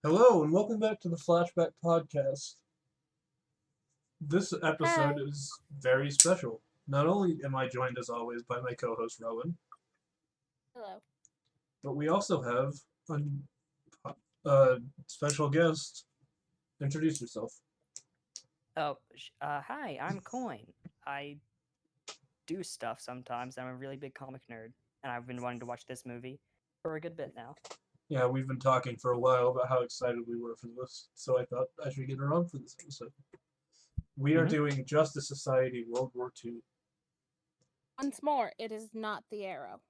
Hello, and welcome back to the Flashback podcast. This Hi. episode is very special. Not only am I joined as always by my co host Rowan, Hello. but we also have a special guest. Introduce yourself. Hi, I'm Coin. I do stuff sometimes. I'm a really big comic nerd, and I've been wanting to watch this movie for a good bit now. Yeah, we've been talking for a while about how excited we were for this, so I thought I should get her on for this episode. We are Mhm. doing Justice Society World War II. Once more, it is not the arrow.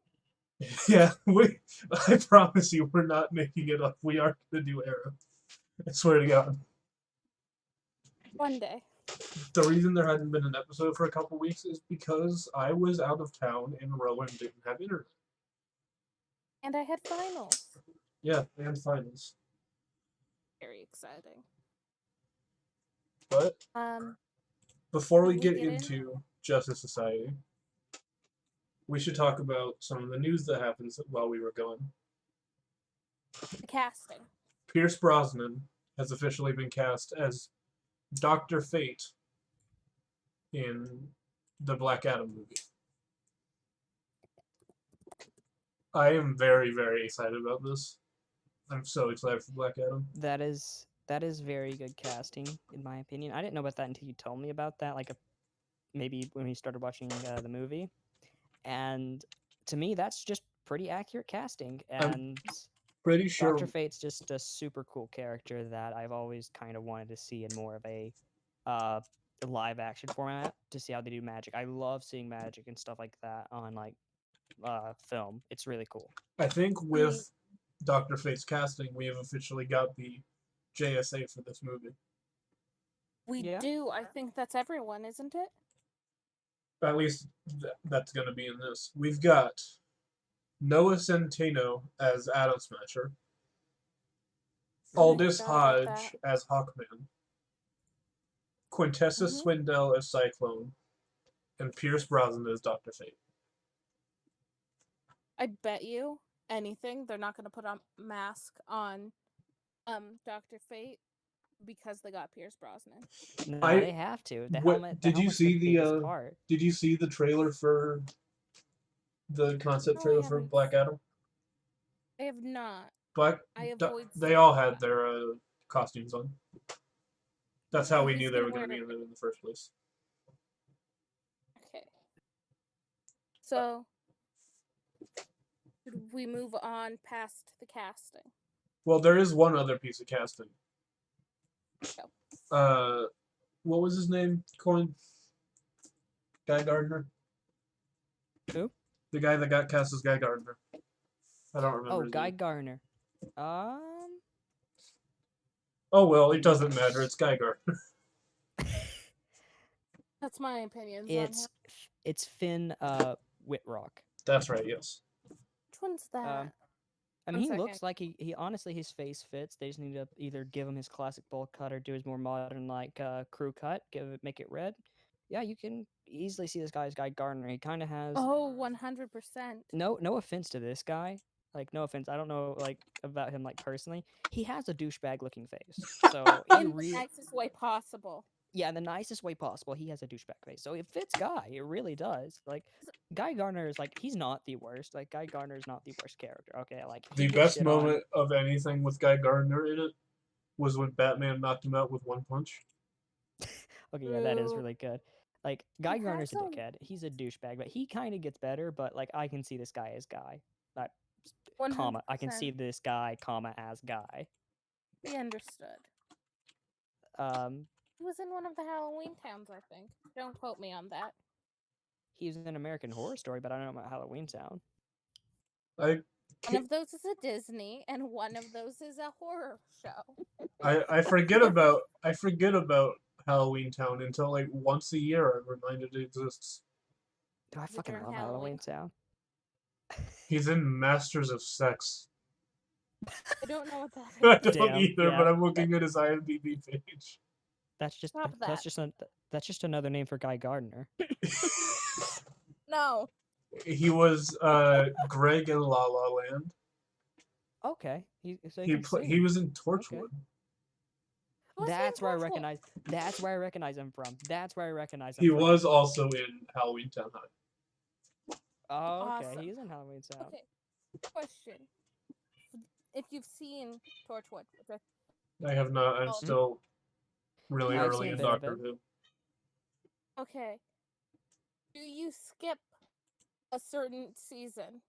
Yeah, I promise you, we're not making it up. We are going to do Arrow. I swear to God. One day. The reason there hadn't been an episode for a couple weeks is because I was out of town and Rowan didn't have internet. And I had finals. Yeah, and finals. Very exciting. But before we Can we get get in? into Justice Society, we should talk about some of the news that happens while we were gone. The casting. Pierce Brosnan has officially been cast as Dr. Fate in the Black Adam movie. I am very, very excited about this. I'm so excited for Black Adam. That is very good casting, in my opinion. I didn't know about that until you told me about that, maybe when we started watching the movie. And to me, that's just pretty accurate casting. And Pretty sure. Dr. Fate's just a super cool character that I've always kind of wanted to see in more of a live action format to see how they do magic. I love seeing magic and stuff like that on film. It's really cool. I think with Dr. Fate's casting, we have officially got the JSA for this movie. We do. I think that's everyone, isn't it? At least that's going to be in this. We've got Noah Centineo as Atom Smasher, Aldous Hodge as Hawkman, Quintessa Swindell as Cyclone, and Pierce Brosnan as Dr. Fate. I bet you anything they're not going to put a mask on Dr. Fate because they got Pierce Brosnan. No, they have to. The helmet. Did you see the part. Did you see the trailer for the concept trailer for Black Adam? I have not. They all had their costumes on. That's how we knew they were going to be in there in the first place. Okay. So, should we move on past the casting? Well, there is one other piece of casting. Oh. What was his name? Coin? Guy Gardner? Who? The guy that got cast as Guy Gardner. I don't remember. Oh, Guy Gardner. Oh well, it doesn't matter. It's Guy Gardner. That's my opinion. It's Finn Whitrock. That's right. Yes. Which one's that? I mean, he looks like he honestly his face fits. They just need to either give him his classic bowl cut or do his more modern crew cut. Make it red. Yeah, you can easily see this guy as Guy Gardner. He kind of has. Oh, 100%. No offense to this guy. No offense. I don't know about him personally. He has a douchebag looking face. So in the nicest way possible. Yeah, in the nicest way possible. He has a douchebag face. So it fits Guy. It really does. Guy Gardner is he's not the worst. Guy Gardner is not the worst character. Okay, the best moment of anything with Guy Gardner in it was when Batman knocked him out with one punch. Okay, yeah, that is really good. Guy Gardner's a dickhead. He's a douchebag, but he kind of gets better. But I can see this guy as Guy. Comma. I can see this guy, comma, as Guy. We understood. He was in one of the Halloween Towns, I think. Don't quote me on that. He was in American Horror Story, but I don't know about Halloween Town. One of those is a Disney, and one of those is a horror show. I forget about Halloween Town until once a year I'm reminded it exists. I fucking love Halloween Town. He's in Masters of Sex. I don't know what that is. I don't either, but I'm looking at his IMDb page. That's just another name for Guy Gardner. No. He was Greg in La La Land. Okay, so He was in Torchwood. Was he in That's where I Torchwood? recognize. That's where I recognize him from. That's where I recognize him He from. was also in Halloween Town High. Oh, okay. Awesome. He's in Halloween Town. Okay. Question: if you've seen Torchwood, which I have not. I'm Oh. still really I've early seen a in bit of Doctor it. Who. okay, do you skip a certain season?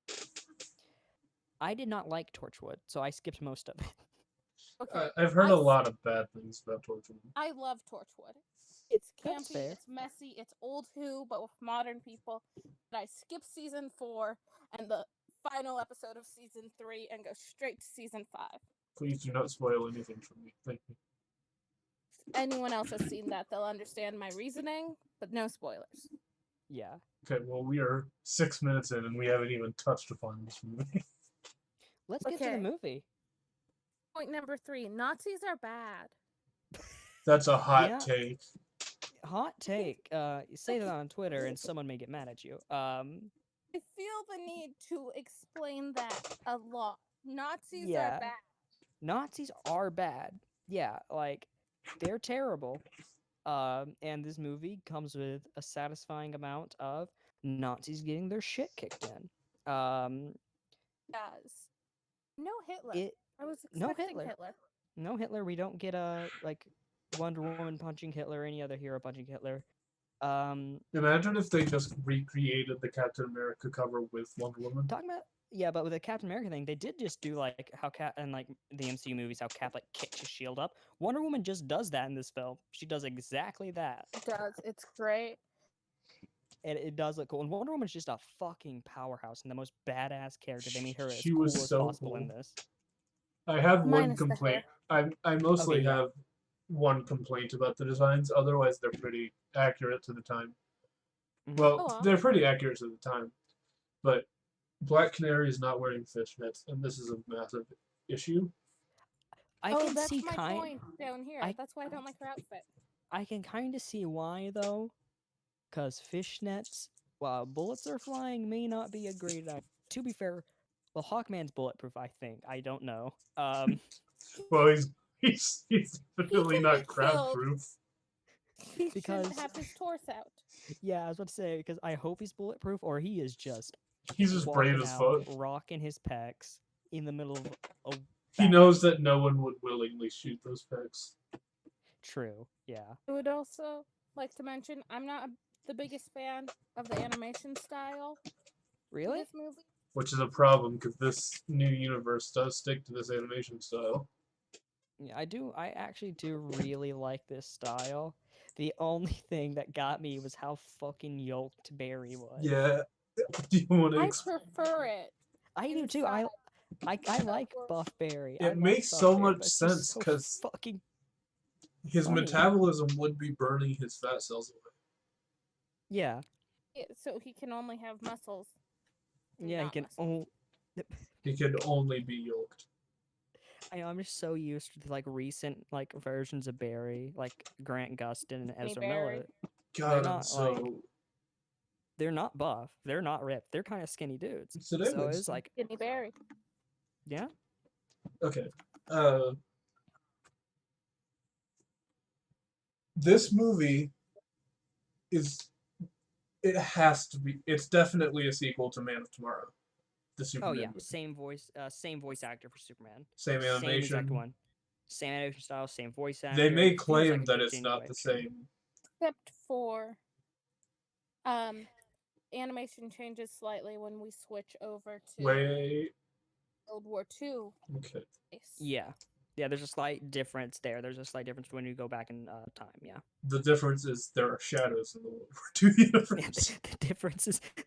I did not like Torchwood, so I skipped most of it. Okay, I've heard I a s- lot of bad things about Torchwood. I love Torchwood. It's That's campy, fair. it's messy, it's old Who, but with modern people. But I skip season 4 and the final episode of season 3 and go straight to season 5. Please do not spoil anything for me. Thank you. If anyone else has seen that, they'll understand my reasoning, but no spoilers. Yeah. Okay, well, we are 6 minutes in and we haven't even touched upon this movie. Let's get to the Okay. movie. Point number 3, Nazis are bad. That's a hot Yeah. take. Hot take. You say that on Twitter, and someone may get mad at you. I feel the need to explain that a lot. Nazis Yeah. are bad. Nazis are bad. Yeah, like they're terrible. And this movie comes with a satisfying amount of Nazis getting their shit kicked in. Does. No Hitler. It I was no expecting Hitler. Hitler. No Hitler. We don't get like Wonder Woman punching Hitler or any other hero punching Hitler. Imagine if they just recreated the Captain America cover with Wonder Woman. Talking about but with the Captain America thing, they did just do like how Cap and like the MCU movies, how Cap like kicks his shield up. Wonder Woman just does that in this film. She does exactly that. It does. It's great. And it does look cool. And Wonder Woman's just a fucking powerhouse and the most badass character. They made her as She cool was as so possible in cool. this. I have one Minus the complaint. hair. I mostly Okay, yeah. have one complaint about the designs. Otherwise, they're pretty accurate to the time. Mhm. Well, Oh, well. they're pretty accurate to the time. But Black Canary is not wearing fishnets, and this is a massive issue. I Oh, can that's see my kind. point down here. I- That's why I don't like her outfit. I can kind of see why though, because fishnets, while bullets are flying, may not be a great idea. To be fair, well, Hawkman's bulletproof. I think. I don't know. Well, he's definitely can not be crab killed. proof. He Because- should have his torso out. Yeah, I was about to say because I hope he's bulletproof or he is just He's just brave walking as out, fuck. rocking his pecs in the middle of a. He battle. knows that no one would willingly shoot those pecs. True. Yeah. I would also like to mention I'm not the biggest fan of the animation style of Really? this movie. Which is a problem because this new universe does stick to this animation style. Yeah, I do. I actually do really like this style. The only thing that got me was how fucking yoked Barry was. Yeah. Do you want to I prefer it. I do too. I like or- Buff Barry. It I like makes Buff so Barry, much but it's just sense so 'cause fucking his funny. metabolism would be burning his fat cells away. Yeah. Yeah, so he can only have muscles. and Yeah, he not can. muscles. He could only be yoked. I'm just so used to like recent like versions of Barry, like Grant Gustin and Skinny Ezra Barry. Miller. God, I'm not, so. like, They're not buff. They're not ripped. They're kind of skinny dudes. It's an So image. it's like, Skinny Barry. yeah. Okay. This movie is. It has to be. It's definitely a sequel to Man of Tomorrow. The Superman Oh yeah, movie. same voice actor for Superman. Same Same exact animation. one. Same animation style, same voice actor. They may Feels claim like a that it's not the continuation. same. Except for animation changes slightly when we switch over to Wait. World War II. Okay. Yeah. Yeah, there's a slight difference there. There's a slight difference when you go back in time, yeah. The difference is there are shadows in the World War II universe.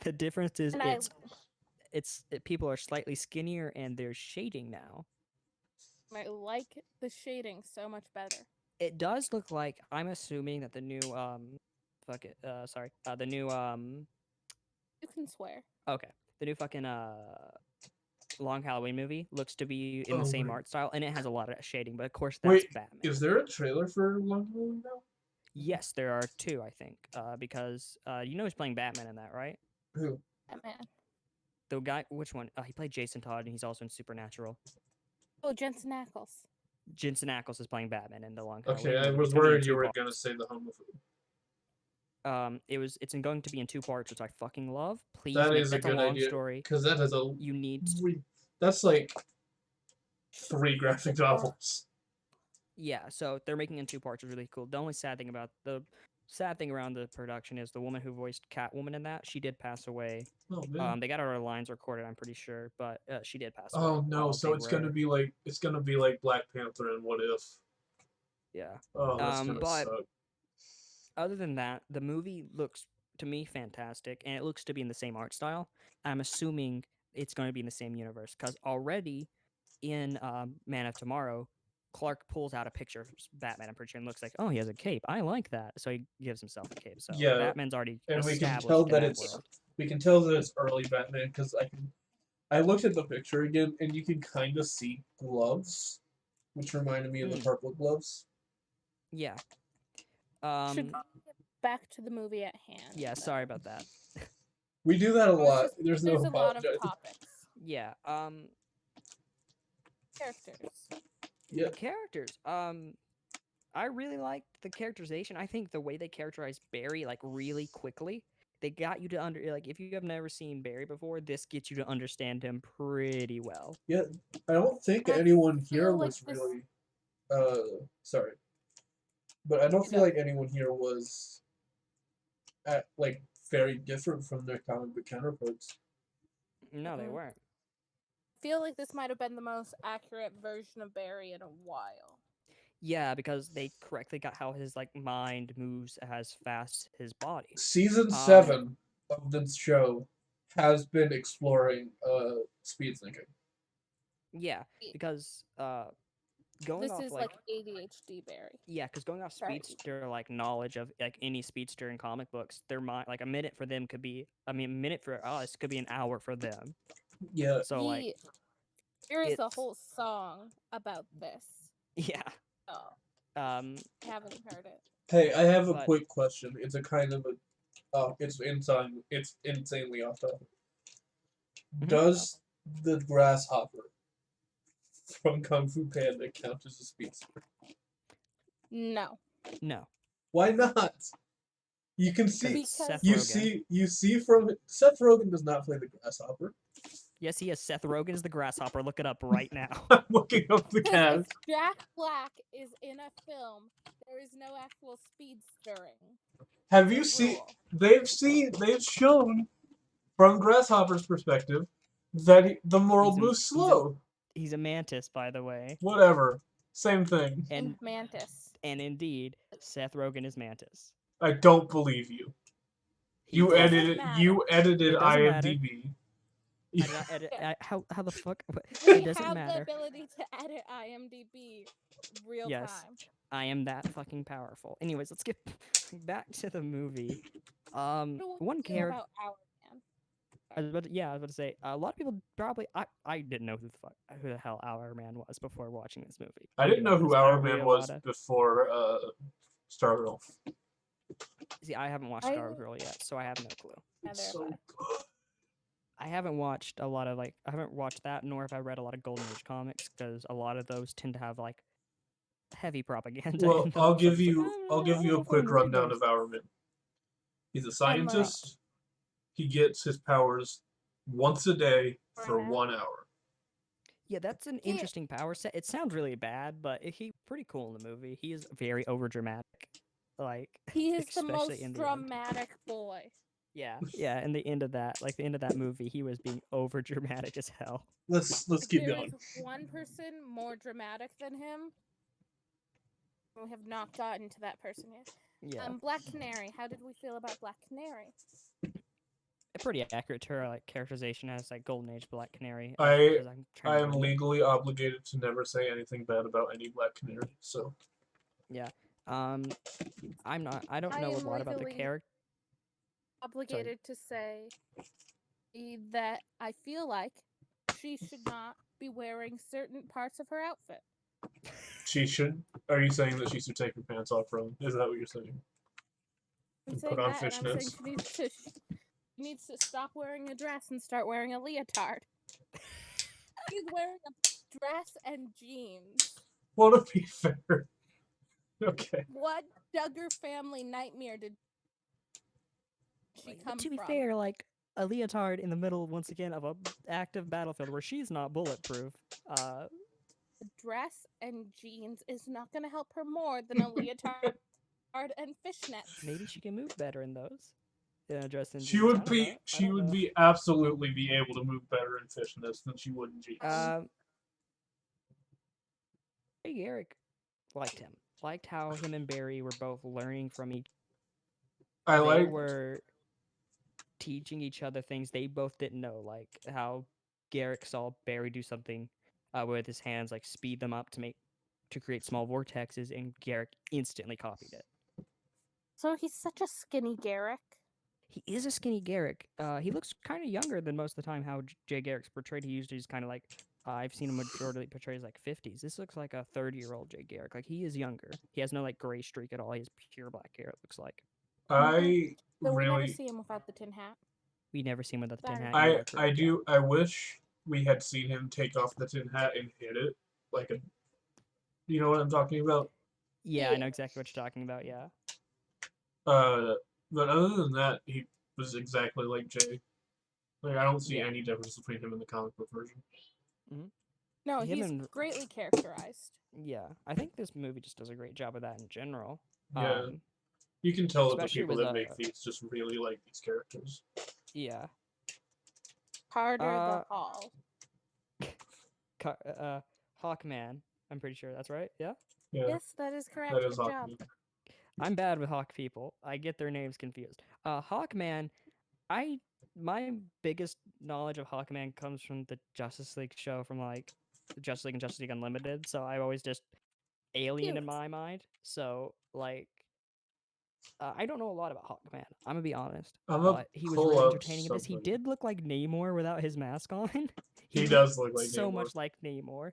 the difference is And people are slightly skinnier and there's shading now. I like the shading so much better. It does look like, I'm assuming that the new the new You can swear. okay, the new fucking Long Halloween movie looks to be in Oh, the same right. art style, and it has a lot of shading, but of course that's Wait, Batman. is there a trailer for Long Halloween now? Yes, there are two, I think, because you know who's playing Batman in that, right? Who? Batman. The guy, which one? He played Jason Todd, and he's also in Supernatural. Oh, Jensen Ackles. Jensen Ackles is playing Batman in the Long Okay, Halloween I movie. was It's gonna be in worried you two were gonna parts. say the homophobe. It's going to be in 2 parts, which I fucking love. Please That make is a that's a good long idea, story. because that is a You need that's like 3 graphic novels. Yeah, so they're making it in 2 parts, which is really cool. The only sad thing around the production is the woman who voiced Catwoman in that, she did pass away. Oh man. They got her lines recorded, I'm pretty sure, but she did pass away. Oh no, while so they it's gonna were- be like Black Panther and What If. Yeah. Oh, that's gonna But suck. other than that, the movie looks to me fantastic, and it looks to be in the same art style. I'm assuming it's going to be in the same universe because already in Man of Tomorrow, Clark pulls out a picture of Batman. I'm pretty sure and looks like, oh, he has a cape. I like that, so he gives himself a cape. So Yeah, Batman's already and we can established tell in that that it's world. early Batman because I looked at the picture again and you can kind of see gloves, which reminded me of the purple gloves. Yeah. Should get back to the movie at hand. Yeah. though. Sorry about that. We do that a It's lot. just- There's no a lot of apologizing. topics. Yeah. Characters. Yeah. The characters. I really liked the characterization. I think the way they characterized Barry, like really quickly, they got you to if you have never seen Barry before, this gets you to understand him pretty well. Yeah, I don't think I anyone here feel like was this- really sorry. But I don't feel like anyone here was like very different from their comic book counterparts. No, they Mhm. weren't. I feel like this might have been the most accurate version of Barry in a while. Yeah, because they correctly got how his mind moves as fast as his body. Season 7 of the show has been exploring speed thinking. Yeah, because going This off is like ADHD Barry. yeah, because going off Sorry. speedster knowledge of any speedster in comic books, their mind a minute for them could be a minute for us could be an hour for them. Yeah. So there is a it's- whole song about this. yeah. Oh, Um, I haven't heard it. Hey, I have a But- quick question. It's a kind of it's insanely off topic. Does the grasshopper from Kung Fu Panda count as a speedster? No. no. Why not? You can see Because Seth you Rogen. see from it, Seth Rogen does not play the grasshopper. Yes, he is. Seth Rogen is the grasshopper. Look it up right now. I'm looking up the Because cast. if Jack Black is in a film, there is no actual speed stirring. Have you seen? They've shown from Grasshopper's perspective that the world moves slow. He's a mantis, by the way. Whatever, same thing. And Mantis. And indeed, Seth Rogen is Mantis. I don't believe you. You doesn't edited It doesn't matter. IMDb. I did not edit. How the fuck? We It doesn't have matter. the ability to edit IMDb real Yes. time. I am that fucking powerful. Anyways, let's get back to the movie. One character. About Our Man. I was about to say a lot of people probably. I didn't know who the hell Our Man was before watching this movie. I didn't know who Our Man was Liotta. before Stargirl. See, I haven't watched Stargirl yet, so I have no clue. Neither have So I. good. I haven't watched a lot of I haven't watched that, nor have I read a lot of Golden Age comics because a lot of those tend to have heavy propaganda. Well, in them, I'll so give it's like, you I don't a know if I quick wanna read rundown those. of Our Man. He's a scientist. He gets his powers once a day for 1 hour. Yeah, that's an interesting power set. It sounds really bad, but he's pretty cool in the movie. He is very overdramatic. He is the especially most in the end. dramatic boy. Yeah, in the end of that, the end of that movie, he was being over dramatic as hell. Let's keep going. There is one person more dramatic than him. We have not gotten to that person yet. Yeah, Black Canary. How did we feel about Black Canary? pretty accurate to her characterization as Golden Age Black Canary. I 'cause I'm trying I to am remember. legally obligated to never say anything bad about any Black Canary. So Yeah. I'm not. I don't know a am lot about the legally character. Obligated to say that I feel like she should not be wearing certain parts of her outfit. she should. Are you saying that she should take her pants off, Rowan? Is that what you're saying? I'm And saying put on that, and I'm saying fishnets. she needs to stop wearing a dress and start wearing a leotard. She's wearing a dress and jeans. Well, to be fair. Okay. What Duggar family nightmare did she But come to be from? fair, like a leotard in the middle once again of a active battlefield where she's not bulletproof. Dress and jeans is not going to help her more than a leotard and fishnets. Maybe she can move better in those. Dress in She jeans. would be. She would be absolutely be able to move better in fishnets than she would in jeans. Garrick liked him. Liked how him and Barry were both learning from each. They were teaching each other things they both didn't know, like how Garrick saw Barry do something with his hands, like speed them up to create small vortexes, and Garrick instantly copied it. So he's such a skinny Garrick. He is a skinny Garrick. He looks kind of younger than most of the time how Jay Garrick's portrayed. He usually is kind of like, I've seen him majority portrayed as like 50s. This looks like a 30-year-old Jay Garrick. Like, he is younger. He has no like gray streak at all. He has pure black hair, it looks like. I So we never really. see him without the tin hat. We never see him without the tin hat. I wish we had seen him take off the tin hat and hit it like a. You know what I'm talking about? Yeah, I know exactly what you're talking about. Yeah. But other than that, he was exactly like Jay. Like, I don't see any difference between him and the comic book version. No, he's greatly characterized. Yeah, I think this movie just does a great job of that in general. Yeah, you can tell that the people that make these just really like these characters. Yeah. Carter the Hall. Hawkman. I'm pretty sure that's right. Yeah. Yes, that is correct. That is Good job. I'm bad with Hawk people. I get their names confused. Hawkman. My biggest knowledge of Hawkman comes from the Justice League show, from like Justice League and Justice League Unlimited. So I always just alien in my mind. So like, I don't know a lot about Hawkman. I'm gonna be honest. But he was really entertaining in this. He did look like Namor without his mask on. he does look like so Namor. much like Namor.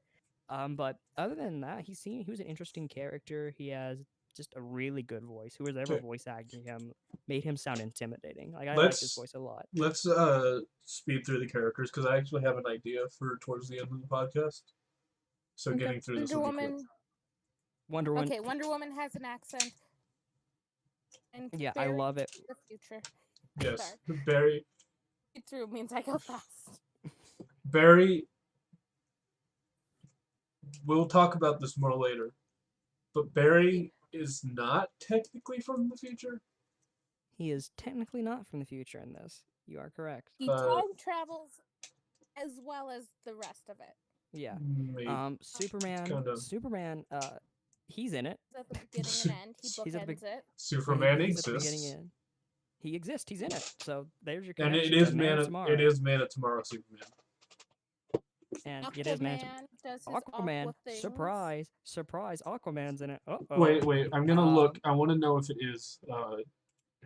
But other than that, he was an interesting character. He has just a really good voice. Who was ever voice acting him made him sound intimidating. Like, I like his voice a lot. Let's speed through the characters because I actually have an idea for towards the end of the podcast. So getting through this will be quick. Wonder Woman. Okay, Wonder Woman has an accent. And yeah, I love it. The future. Yes, Barry. Get through means I go fast. Barry. We'll talk about this more later, but Barry is not technically from the future. He is technically not from the future in this. You are correct. He time travels as well as the rest of it. Yeah. Maybe. Superman, he's in it. He's at the beginning and end. He bookends it. Superman exists. He exists. He's in it. So there's your connection. And it is Man of Tomorrow Superman. And it is Man of Aquaman. Surprise. Aquaman's in it. Uh-oh. Wait. I'm gonna look. I want to know if it is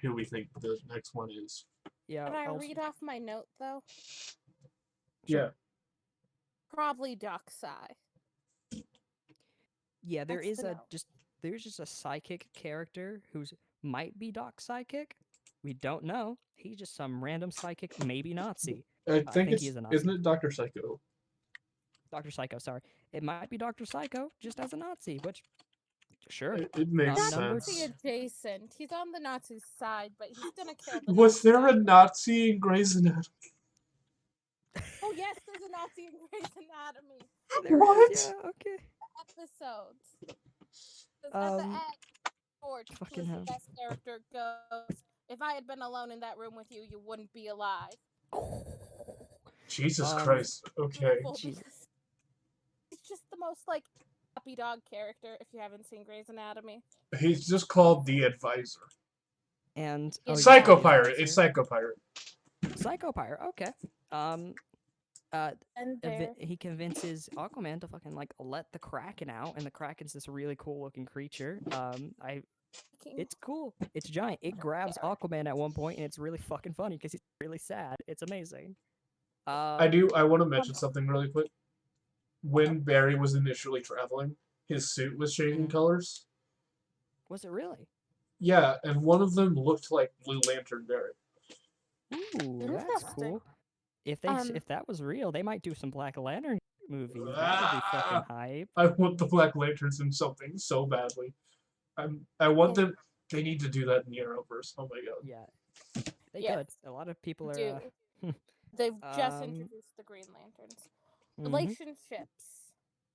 who we think the next one is. Yeah. Can I read off my note though? Yeah. Probably Darkseid. Yeah, there's just a psychic character who's might be Doc's psychic. We don't know. He's just some random psychic, maybe Nazi. I think he is a Nazi. Isn't it Dr. Psycho? Dr. Psycho, sorry. It might be Dr. Psycho just as a Nazi, which sure. It makes sense. Nazi adjacent. He's on the Nazi side, but he's gonna kill the Was there a Nazi in Grey's Anatomy? Oh yes, there's a Nazi in Grey's Anatomy. What? Yeah, okay. Episodes. At the end, George, who is the best character, goes, "If I had been alone in that room with you, you wouldn't be alive." Jesus Christ. Okay. It's just the most like puppy dog character if you haven't seen Grey's Anatomy. He's just called the Advisor. And Psycho Pirate. It's Psycho Pirate. Psycho Pirate. Okay. He convinces Aquaman to fucking like let the Kraken out, and the Kraken's this really cool looking creature. It's cool. It's giant. It grabs Aquaman at one point, and it's really fucking funny because he's really sad. It's amazing. I want to mention something really quick. When Barry was initially traveling, his suit was changing colors. Was it really? Yeah, and one of them looked like Blue Lantern Barry. Ooh, that's cool. If that was real, they might do some Black Lantern movies. That would be fucking hype. I want the Black Lanterns in something so badly. I want them. They need to do that in the Arrowverse. Oh my god. Yeah, they Yes, could. A lot of people are. do. They've just Um, introduced the Green Lanterns. mhm. Relationships.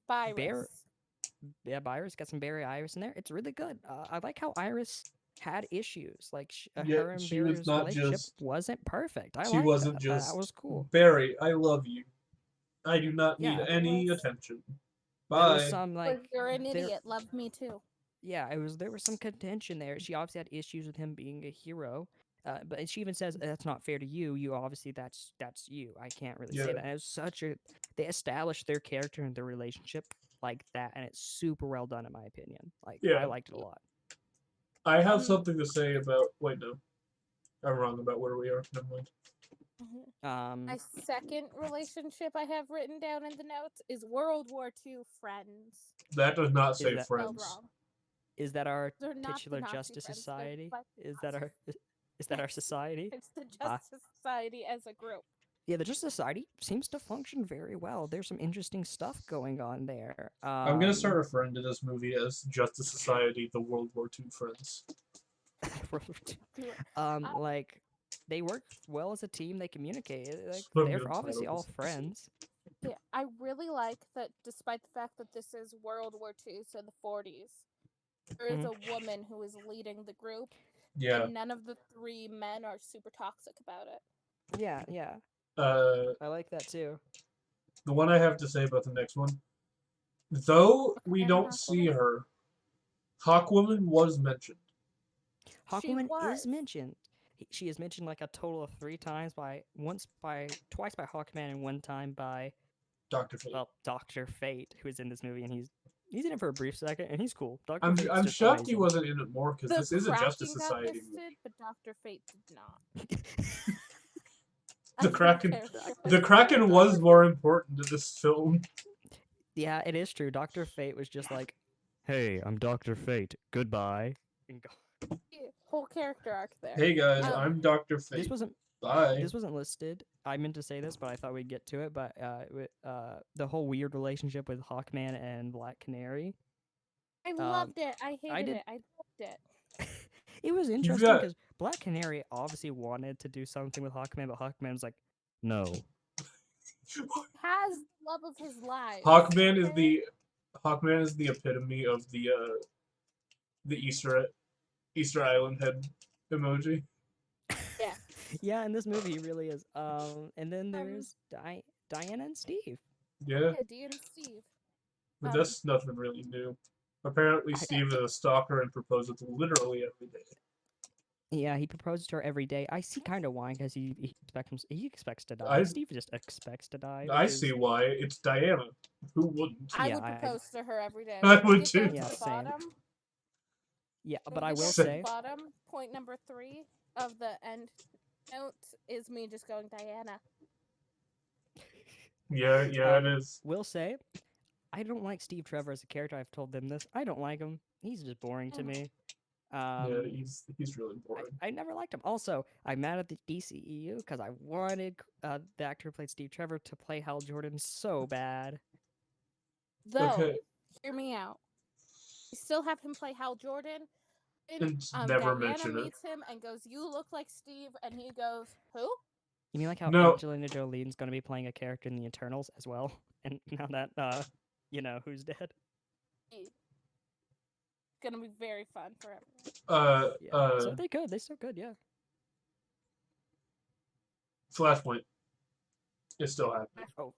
Bear, Virus. yeah, Iris got some Barry Iris in there. It's really good. I like how Iris had issues. Like Yeah, her and she was Barry's not relationship just. wasn't perfect. I She like wasn't that. That just was cool. Barry. I love you. I do not need Yeah, any was- attention. there was Bye. some Or like you're an there. idiot. Love me too. Yeah, there was some contention there. She obviously had issues with him being a hero. But she even says that's not fair to you. You obviously that's you. I can't really say Yeah. that. And it was such a they established their character and their relationship like that, and it's super well done in my opinion. Like Yeah. I liked it a lot. I have something to say about. Wait, no. I'm wrong about where we are. Never mind. My second relationship I have written down in the notes is World War II friends. That does not say that- Spelled friends. wrong. Is that our They're not the titular Nazi Justice friends, they're Society? like Is that our is that our society? It's the Ah. Justice Society as a group. Yeah, the Justice Society seems to function very well. There's some interesting stuff going on there. I'm gonna start referring to this movie as Justice Society: The World War II Friends. Like they work well as a team. They communicate. Like I'm they're gonna obviously title all this friends. Yeah, I really like that despite the fact that this is World War II, so the 40s, there is a woman who is leading the group, Yeah. and none of the three men are super toxic about it. Yeah, yeah. I like that too. The one I have to say about the next one, though we And don't Hawkwoman? see her, Hawkwoman was mentioned. Hawkwoman was. is mentioned. She is mentioned like a total of 3 times twice by Hawkman and 1 time by Dr. Fate. Dr. Fate, who is in this movie, and he's in it for a brief second, and he's cool. Dr. Fate's I'm just shocked he amazing. wasn't in it more because this is a Justice Kraken got Society listed, movie. but Dr. Fate did not. The I don't Kraken, care. the Kraken was more important to this film. Yeah, it is true. Dr. Fate was just like, "Hey, I'm Dr. Fate. Goodbye." And go. Whole character arc there. Hey guys, Um, I'm Dr. Fate. Bye. This wasn't listed. I meant to say this, but I thought we'd get to it. But the whole weird relationship with Hawkman and Black Canary. I loved it. I hated it. I loved it. It was interesting because Black Canary obviously wanted to do something with Hawkman, but Hawkman was like, "No." Has the love of his life. Hawkman is the epitome of the Easter Island head emoji. Yeah. Yeah, in this movie he really is. And then there's Diana and Steve. Yeah. Yeah, Dee and Steve. But that's nothing really new. Apparently Steve is a stalker and proposes literally every day. Yeah, he proposes to her every day. I see kind of why, because he expects to die. Steve just expects to die. I see why. It's Diana. Who wouldn't? I would propose to her every day. I would too. Yeah, same. Bottom, yeah, but I will down to say, the bottom, point number 3 of the end notes is me just going Diana. Yeah, it is. Will say, I don't like Steve Trevor as a character. I've told them this. I don't like him. He's just boring to me. Yeah, he's really boring. I never liked him. Also, I'm mad at the DCEU because I wanted the actor who played Steve Trevor to play Hal Jordan so bad. Though, hear me out. You still have him play Hal Jordan. And never Diana mention it. meets him and goes, "You look like Steve," and he goes, "Who?" You mean like how No. Angelina Jolie's going to be playing a character in the Eternals as well? And now that, who's dead? It's gonna be very fun for everyone. So they could. They still could, yeah. Flashpoint. It's still happening. Oh.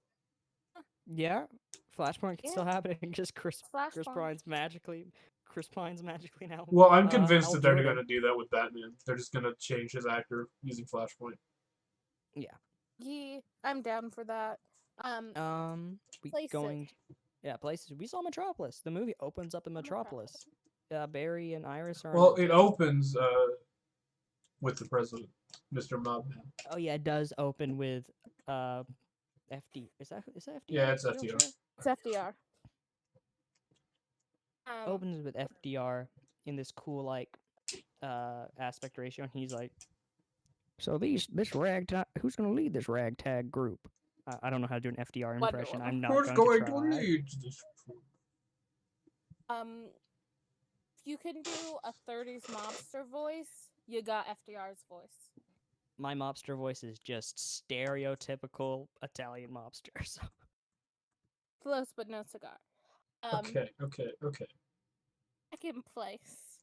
Yeah, Flashpoint can still happen because Chris Pine's magically now. Well, I'm convinced Hal that they're Jordan. going to do that with Batman. They're just going to change his actor using Flashpoint. Yeah. Yeah, I'm down for that. Places. We saw Metropolis. The movie opens up in Metropolis. Barry and Iris are. Well, it opens with the president, Mr. Mobman. Oh yeah, it does open with FD. Is that FDR? Yeah, it's You know, FDR. sure? It's FDR. Opens with FDR in this cool aspect ratio, and he's like, "So this ragtag, who's gonna lead this ragtag group? I don't know how to do an FDR Wonder impression. Woman. I'm not Who's going to going try. to lead this? If you can do a 30s mobster voice, you got FDR's voice. My mobster voice is just stereotypical Italian mobster. So. Close, but no cigar. Okay. Second place,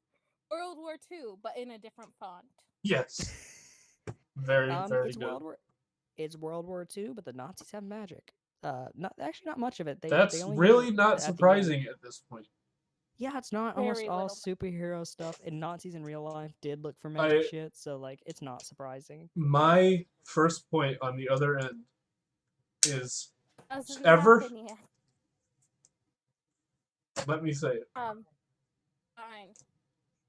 World War II, but in a different font. Yes. Very it's good. It's World War II, but the Nazis have magic. Not much of it. That's they only really use it not at the end. surprising at this point. Yeah, it's not. Very Almost all little. superhero stuff, and Nazis in real life did look for magic shit, so like it's not surprising. My first point on the other end is Doesn't ever. happen yet. Let me say it. Fine.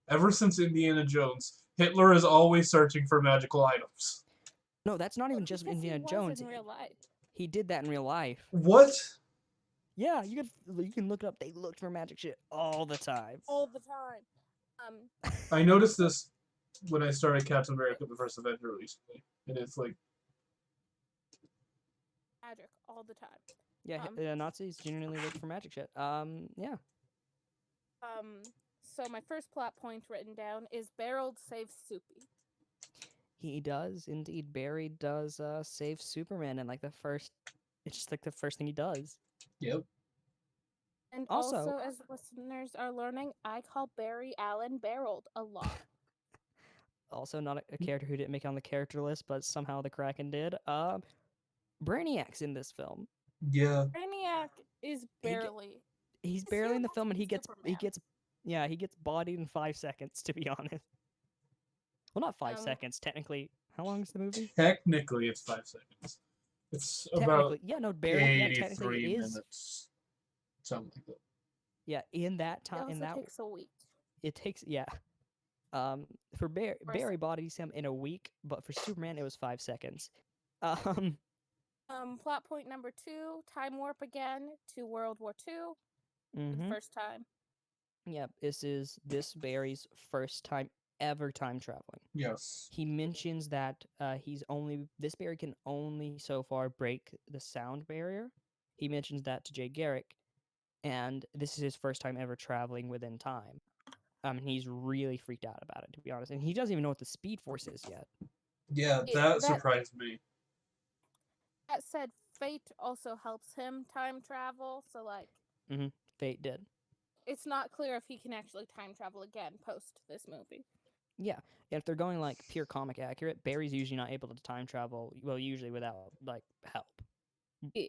Ever since Indiana Jones, Hitler is always searching for magical items. No, that's not even just Because Indiana he was Jones. in real life. He did that in real life. What? Yeah, you can look it up. They looked for magic shit all the time. All the time. I noticed this when I started Captain America: The First Avenger recently, and it's like Magic all the time. Yeah, Nazis genuinely look for magic shit. Yeah. So my first plot point written down is Beryl saves Soupy. He does indeed. Barry does save Superman, and it's just like the first thing he does. Yep. And also, as listeners are learning, I call Barry Allen Beryl a lot. Also, not a character who didn't make it on the character list, but somehow the Kraken did. Brainiac's in this film. Yeah. Brainiac is barely. He's barely in the film, and he gets bodied in 5 seconds. To be honest, well, not 5 seconds. Technically, how long is the movie? Technically, it's 5 seconds. It's about barely. 83 minutes. Something like that. Yeah, in that time, It takes a week. It takes for Barry bodies him in a week, but for Superman it was 5 seconds. Plot point number 2: time warp again to World War II. For the first time. Yep, this Barry's first time ever time traveling. Yes. He mentions that this Barry can only so far break the sound barrier. He mentions that to Jay Garrick, and this is his first time ever traveling within time. He's really freaked out about it, to be honest, and he doesn't even know what the Speed Force is yet. Yeah, that surprised me. That said, fate also helps him time travel, so like. Fate did. It's not clear if he can actually time travel again post this movie. Yeah, if they're going like pure comic accurate, Barry's usually not able to time travel. Well, usually without like help.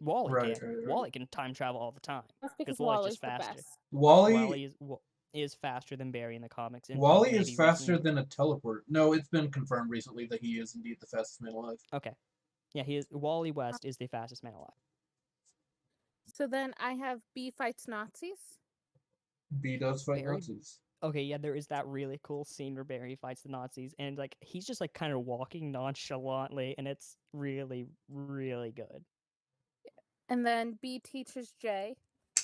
Wally can. Right. Wally can time travel all the time. That's because Wally's just faster. The best. Wally is faster than Barry in the comics. And Wally is faster than a teleport. No, it's been confirmed recently that he is indeed the fastest man alive. Okay. Yeah, he is. Wally West is the fastest man alive. So then I have B fights Nazis. B does fight Nazis. Okay, yeah, there is that really cool scene where Barry fights the Nazis, and like he's just like kind of walking nonchalantly, and it's really, really good. And then B teaches J.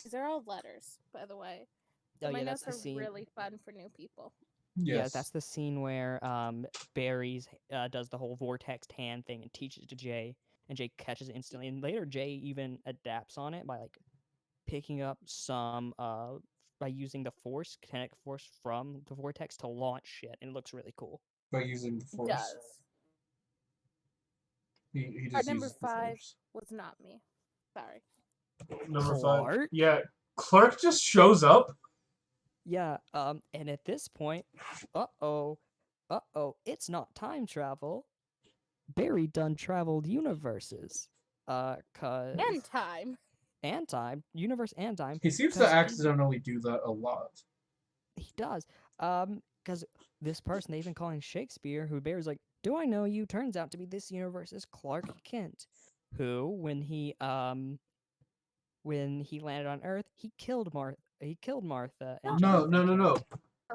These are all letters, by the way. So my notes are really fun for new people. Yes. Yeah, that's the scene where Barry's does the whole vortex hand thing and teaches it to Jay, and Jay catches it instantly. And later, Jay even adapts on it by like picking up some by using the kinetic force from the vortex to launch shit, and it looks really cool. By using the force. It does. He just number 5 was not me. Sorry. Number Clark? 5. Yeah, Clark just shows up. Yeah, and at this point, it's not time travel. Barry done traveled universes. And time. Universe and time. He seems to accidentally do that a lot. He does. Because this person they've been calling Shakespeare, who Barry's like, do I know you? Turns out to be this universe's Clark Kent, who, when he landed on Earth, he killed Martha. And No.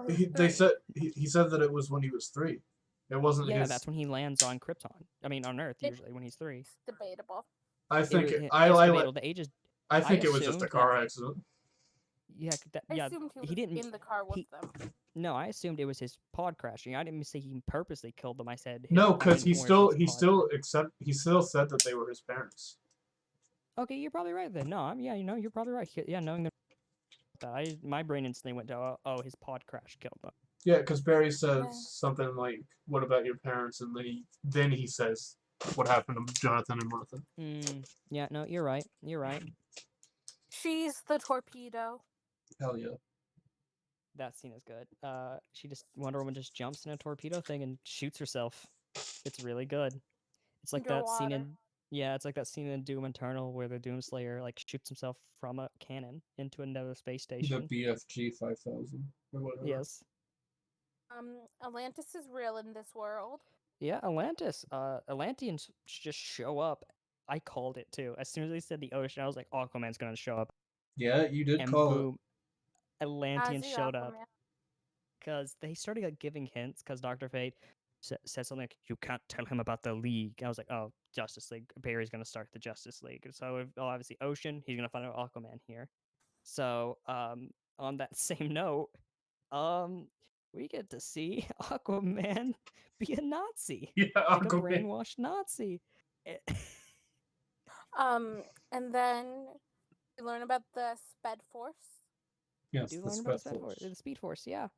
He said that it was when he was 3. It wasn't. Yeah, that's when he lands on Krypton. I mean, on Earth usually when he's 3. It's debatable. I think debatable. I think it was just a car accident. Yeah, I assumed he was in the car with them. No, I assumed it was his pod crashing. I didn't say he purposely killed them. I said no, because he still said that they were his parents. Okay, you're probably right then. No, you're probably right. Yeah, knowing that, my brain instantly went to, oh, his pod crash killed him. Yeah, because Barry says something like, "What about your parents?" And then he says, "What happened to Jonathan and Martha?" Yeah, no, you're right. You're right. She's the torpedo. Hell yeah. That scene is good. Wonder Woman just jumps in a torpedo thing and shoots herself. It's really good. It's like that scene Underwater. it's like that scene in Doom Eternal where the Doomslayer like shoots himself from a cannon into another space The station. BFG 5000 or whatever. Yes. Atlantis is real in this world. Yeah, Atlantis. Atlanteans just show up. I called it too. As soon as they said the ocean, I was like, Aquaman's gonna show up. Yeah, you did And call boom, Atlanteans Ozzy showed up. Aquaman. Because they started like giving hints. Because Dr. Fate said something like, "You can't tell him about the League." I was like, "Oh, Justice League. Barry's gonna start the Justice League." So obviously, Ocean. He's gonna find out Aquaman here. So on that same note, we get to see Aquaman be a Nazi, Yeah, like a Aquaman. brainwashed Nazi. And then we learn about the Sped Force. We Yes, do the learn about Sped Force. the Speed Force, yeah.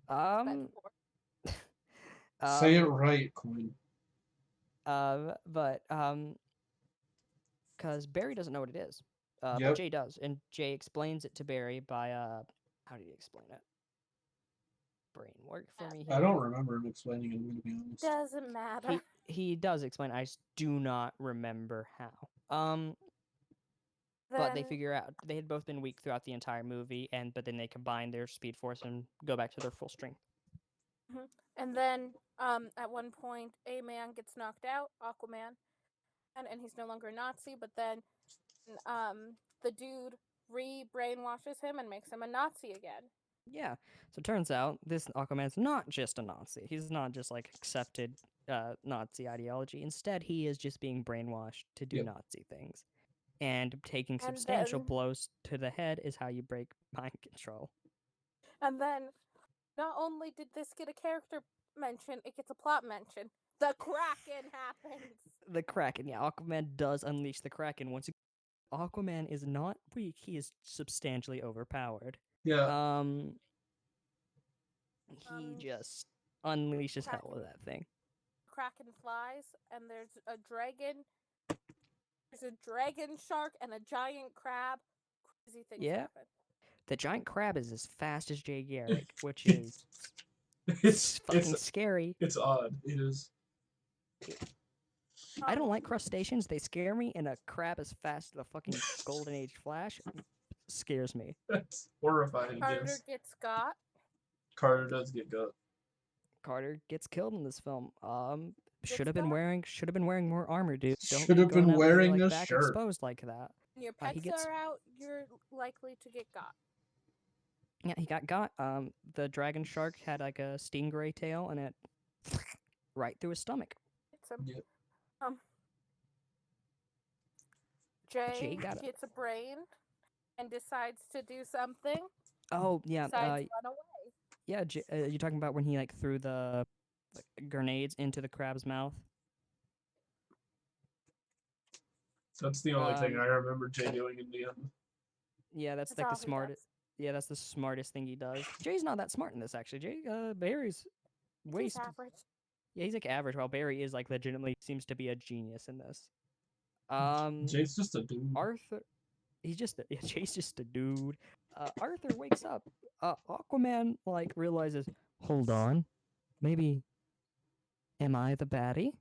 Sped Force. Say it right, Queen. But because Barry doesn't know what it is, but Yep. Jay does, and Jay explains it to Barry by how do you explain it? Brain work for me here. I don't remember him explaining it, I'm gonna be honest. Doesn't matter. He does explain. I just do not remember how. But they figure out they had both been weak throughout the entire movie, but then they combine their speed force and go back to their full strength. And then at one point, a man gets knocked out, Aquaman, and he's no longer a Nazi. But then the dude re-brainwashes him and makes him a Nazi again. Yeah. So it turns out this Aquaman's not just a Nazi. He's not just like accepted Nazi ideology. Instead, he is just being brainwashed to do Nazi things. And taking substantial blows to the head is how you break mind control. And then, not only did this get a character mention, it gets a plot mention. The Kraken happens. The Kraken, yeah. Aquaman does unleash the Kraken. Once again, Aquaman is not weak. He is substantially overpowered. Yeah. He just unleashes hell with that thing. Kraken flies, and there's a dragon. There's a dragon shark and a giant crab. Crazy things happen. The giant crab is as fast as Jay Garrick, which is it's fucking scary. It's odd. It is. I don't like crustaceans. They scare me, and a crab as fast as the fucking Golden Age Flash scares me. That's horrifying. Carter gets got. Carter does get got. Carter gets killed in this film. Should have been wearing more armor, dude. Should have been wearing a back shirt. exposed like that. When your pets are out, you're likely to get got. Yeah, he got got. The dragon shark had like a stingray tail, and it right through his stomach. Yep. Jay gets a brain and decides to do something. Oh yeah. Decides to run away. Yeah, you talking about when he like threw the grenades into the crab's mouth? That's the only thing I remember Jay doing in the end. Yeah, that's like the smartest. Yeah, that's the smartest thing he does. Jay's not that smart in this, actually. Barry's He's average. Yeah, he's like average, while Barry is like legitimately seems to be a genius in this. Jay's just a dude. Jay's just a dude. Arthur wakes up. Aquaman like realizes, hold on, maybe am I the baddie?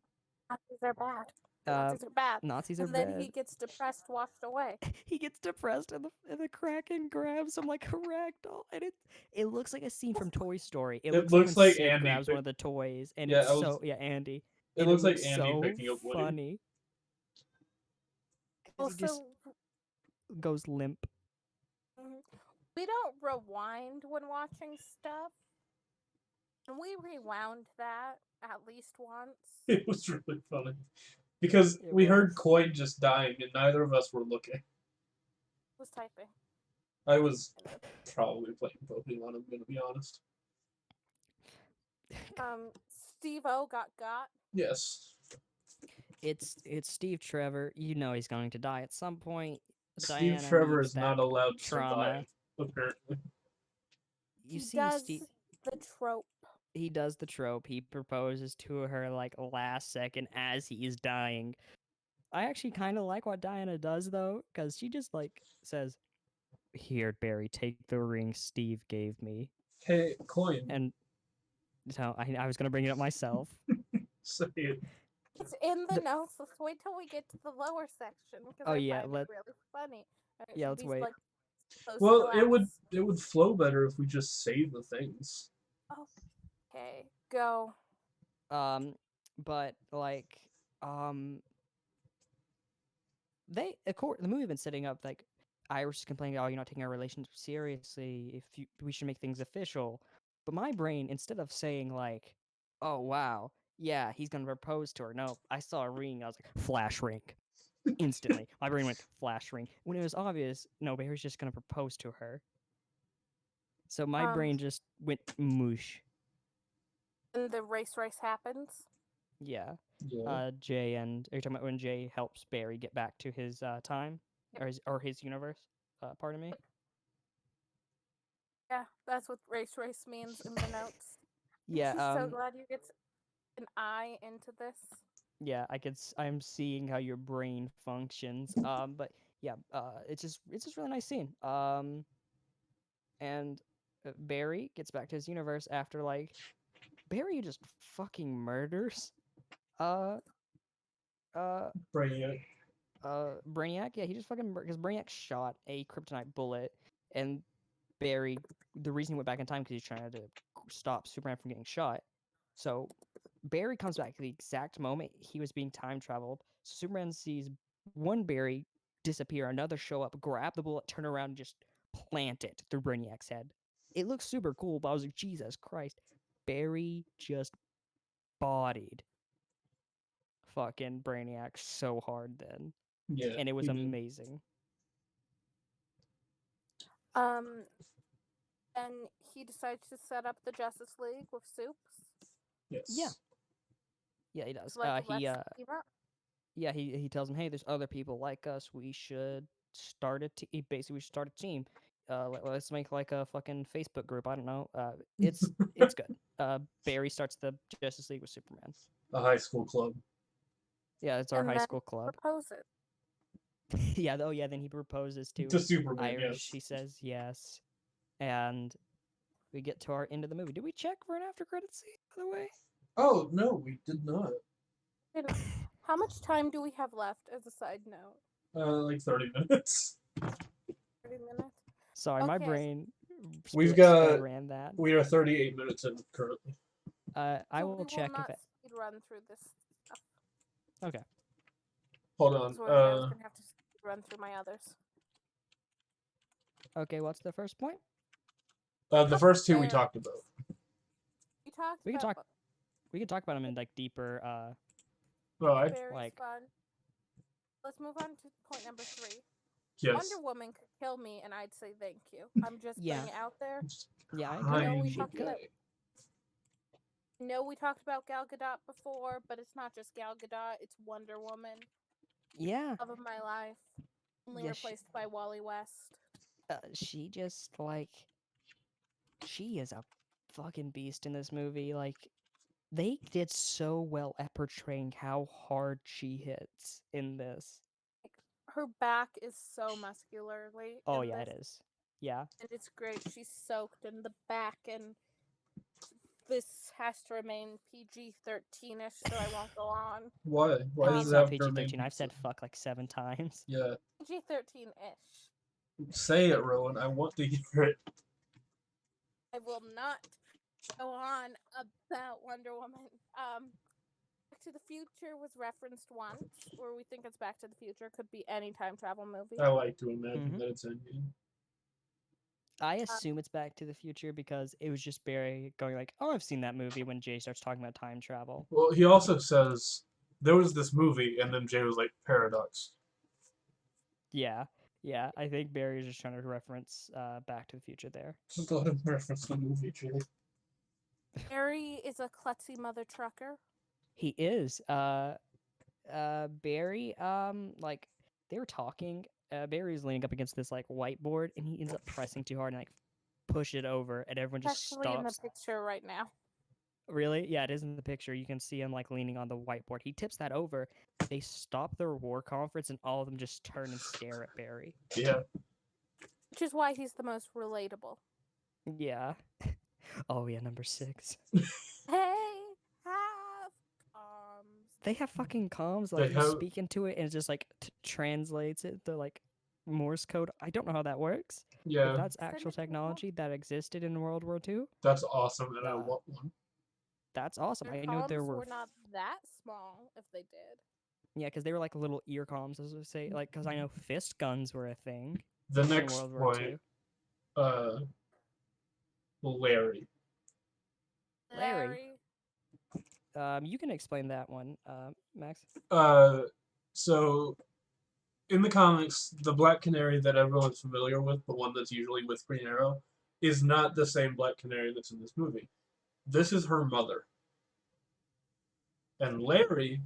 Nazis are bad. Nazis are bad. Nazis are bad. bad. And then he gets depressed, washed away. He gets depressed, and the Kraken grabs him like a ragdoll, and it looks like a scene from Toy Story. It looks like Sid Andy grabs one of the toys, and Andy. It looks like Andy picking up Woody. Funny. Also, he just goes limp. We don't rewind when watching stuff. And we rewound that at least once. It was really funny. Because we heard Coin just dying, and neither of us were looking. I was typing. I was probably playing Pokemon, I'm gonna be honest. Steve-O got. Yes. It's Steve Trevor. You know he's going to die at some point. Steve Diana Trevor needs is that not allowed to trauma. survive, apparently. You He see, does Steve. the trope. He does the trope. He proposes to her like last second as he is dying. I actually kind of like what Diana does though, because she just like says, "Here, Barry, take the ring Steve gave me." Hey, Coin, And so I was gonna bring it up myself. say it. It's in the The- notes. Let's wait till we get to the lower section because oh I yeah, find it really funny. And it yeah, should let's be wait. like close Well, to it would us. it would flow better if we just save the things. Okay, go. But like, um, the movie been setting up like Iris is complaining, "Oh, you're not taking our relationship seriously. We should make things official." But my brain, instead of saying like, "Oh wow, yeah, he's gonna propose to her," no, I saw a ring. I was like, "Flash ring." Instantly, my brain went flash ring when it was obvious. No, Barry's just gonna propose to her. So my Um, brain just went mush. and the race happens. Yeah. Yeah. Jay and are you talking about when Jay helps Barry get back to his time or his universe? Pardon me. Yeah, that's what race means in the notes. Yeah. I'm so glad you get an eye into this. Yeah. I'm seeing how your brain functions. But yeah. It's just really nice scene. And Barry gets back to his universe after like Barry just fucking murders. Uh. Uh. Brainiac. Brainiac. Yeah. He just fucking because Brainiac shot a kryptonite bullet and Barry, the reason he went back in time because he's trying to stop Superman from getting shot. So Barry comes back at the exact moment he was being time traveled. So Superman sees one Barry disappear, another show up, grab the bullet, turn around, and just plant it through Brainiac's head. It looks super cool, but I was like, Jesus Christ. Barry just bodied fucking Brainiac so hard then. Yeah. And it was he did. amazing. Um, and he decides to set up the Justice League with Soups. Yes. Yeah. Yeah, he does. Like, let's team up. Yeah, he tells him, "Hey, there's other people like us. We should start a team. Basically, we should start a team. Let's make like a fucking Facebook group. I don't know. It's good. Barry starts the Justice League with Superman. A high school club. Yeah, it's our And high then school club. proposes. Yeah. Oh, yeah. Then he proposes to To Superman, Iris. yes. She says yes, and we get to our end of the movie. Did we check for an after credit scene? By the way. Oh, no, we did not. And how much time do we have left as a side note? Like 30 minutes. 30 minutes? Sorry, my Okay. brain. We've sped got. ran that. We are 38 minutes in currently. I So will we check will if not it. speed run through this stuff. Okay. Hold on. So I was gonna have to speed run through my others. Okay. What's the first point? The first two we There. talked about. We talked We can about talk. We can talk about them in like deeper. Oh, I. Barry's like- fun. Let's move on to point number 3. Yes. Wonder Woman could kill me, and I'd say thank you. I'm just Yeah. putting it out there. Yeah, I I know agree. we She talked could. about. No, we talked about Gal Gadot before, but it's not just Gal Gadot. It's Wonder Woman. Yeah. Love of my life. Only Yeah, replaced by Wally West. She just like. She is a fucking beast in this movie. Like, they did so well at portraying how hard she hits in this. Her back is so muscularly. Oh in yeah, this, it is. Yeah. and it's great. She's soaked in the back, and this has to remain PG-13ish, so I won't go on. Why? Why I mean, does it's it not have to remain PG-13. I've said PG? fuck like 7 times. Yeah. PG-13ish. Say it, Rowan. I want to hear it. I will not go on about Wonder Woman. Back to the Future was referenced once, or we think it's Back to the Future. Could be any time travel movie. I like to imagine Mhm. that it's ending. I assume it's Back to the Future because it was just Barry going like, "Oh, I've seen that movie." When Jay starts talking about time travel. Well, he also says there was this movie, and then Jay was like, paradox. Yeah, yeah. I think Barry is just trying to reference Back to the Future there. Just let him reference the movie, Jay. Harry is a klutzy mother trucker. He is. Barry, like they were talking. Barry's leaning up against this like whiteboard, and he ends up pressing too hard and like push it over, and everyone just Especially in the stops. picture right now. Really? Yeah, it is in the picture. You can see him like leaning on the whiteboard. He tips that over. They stop their war conference, and all of them just turn and stare at Barry. Yeah. Which is why he's the most relatable. Yeah. Oh yeah, number 6. Hey, have arms. They have fucking comms. They Like you have- speak into it, and it just like translates it to like Morse code. I don't know how that works. Yeah. If that's Send actual it to me. technology that existed in World War II, That's awesome, and I Uh, want one. that's awesome. Their I know there comms were were not that small if they did. yeah, because they were like little ear comms, as I say. Like, because I know fist guns were a thing The in next World War point, II. Larry. Larry. You can explain that one, Max. So in the comics, the Black Canary that everyone's familiar with, the one that's usually with Green Arrow, is not the same Black Canary that's in this movie. This is her mother. And Larry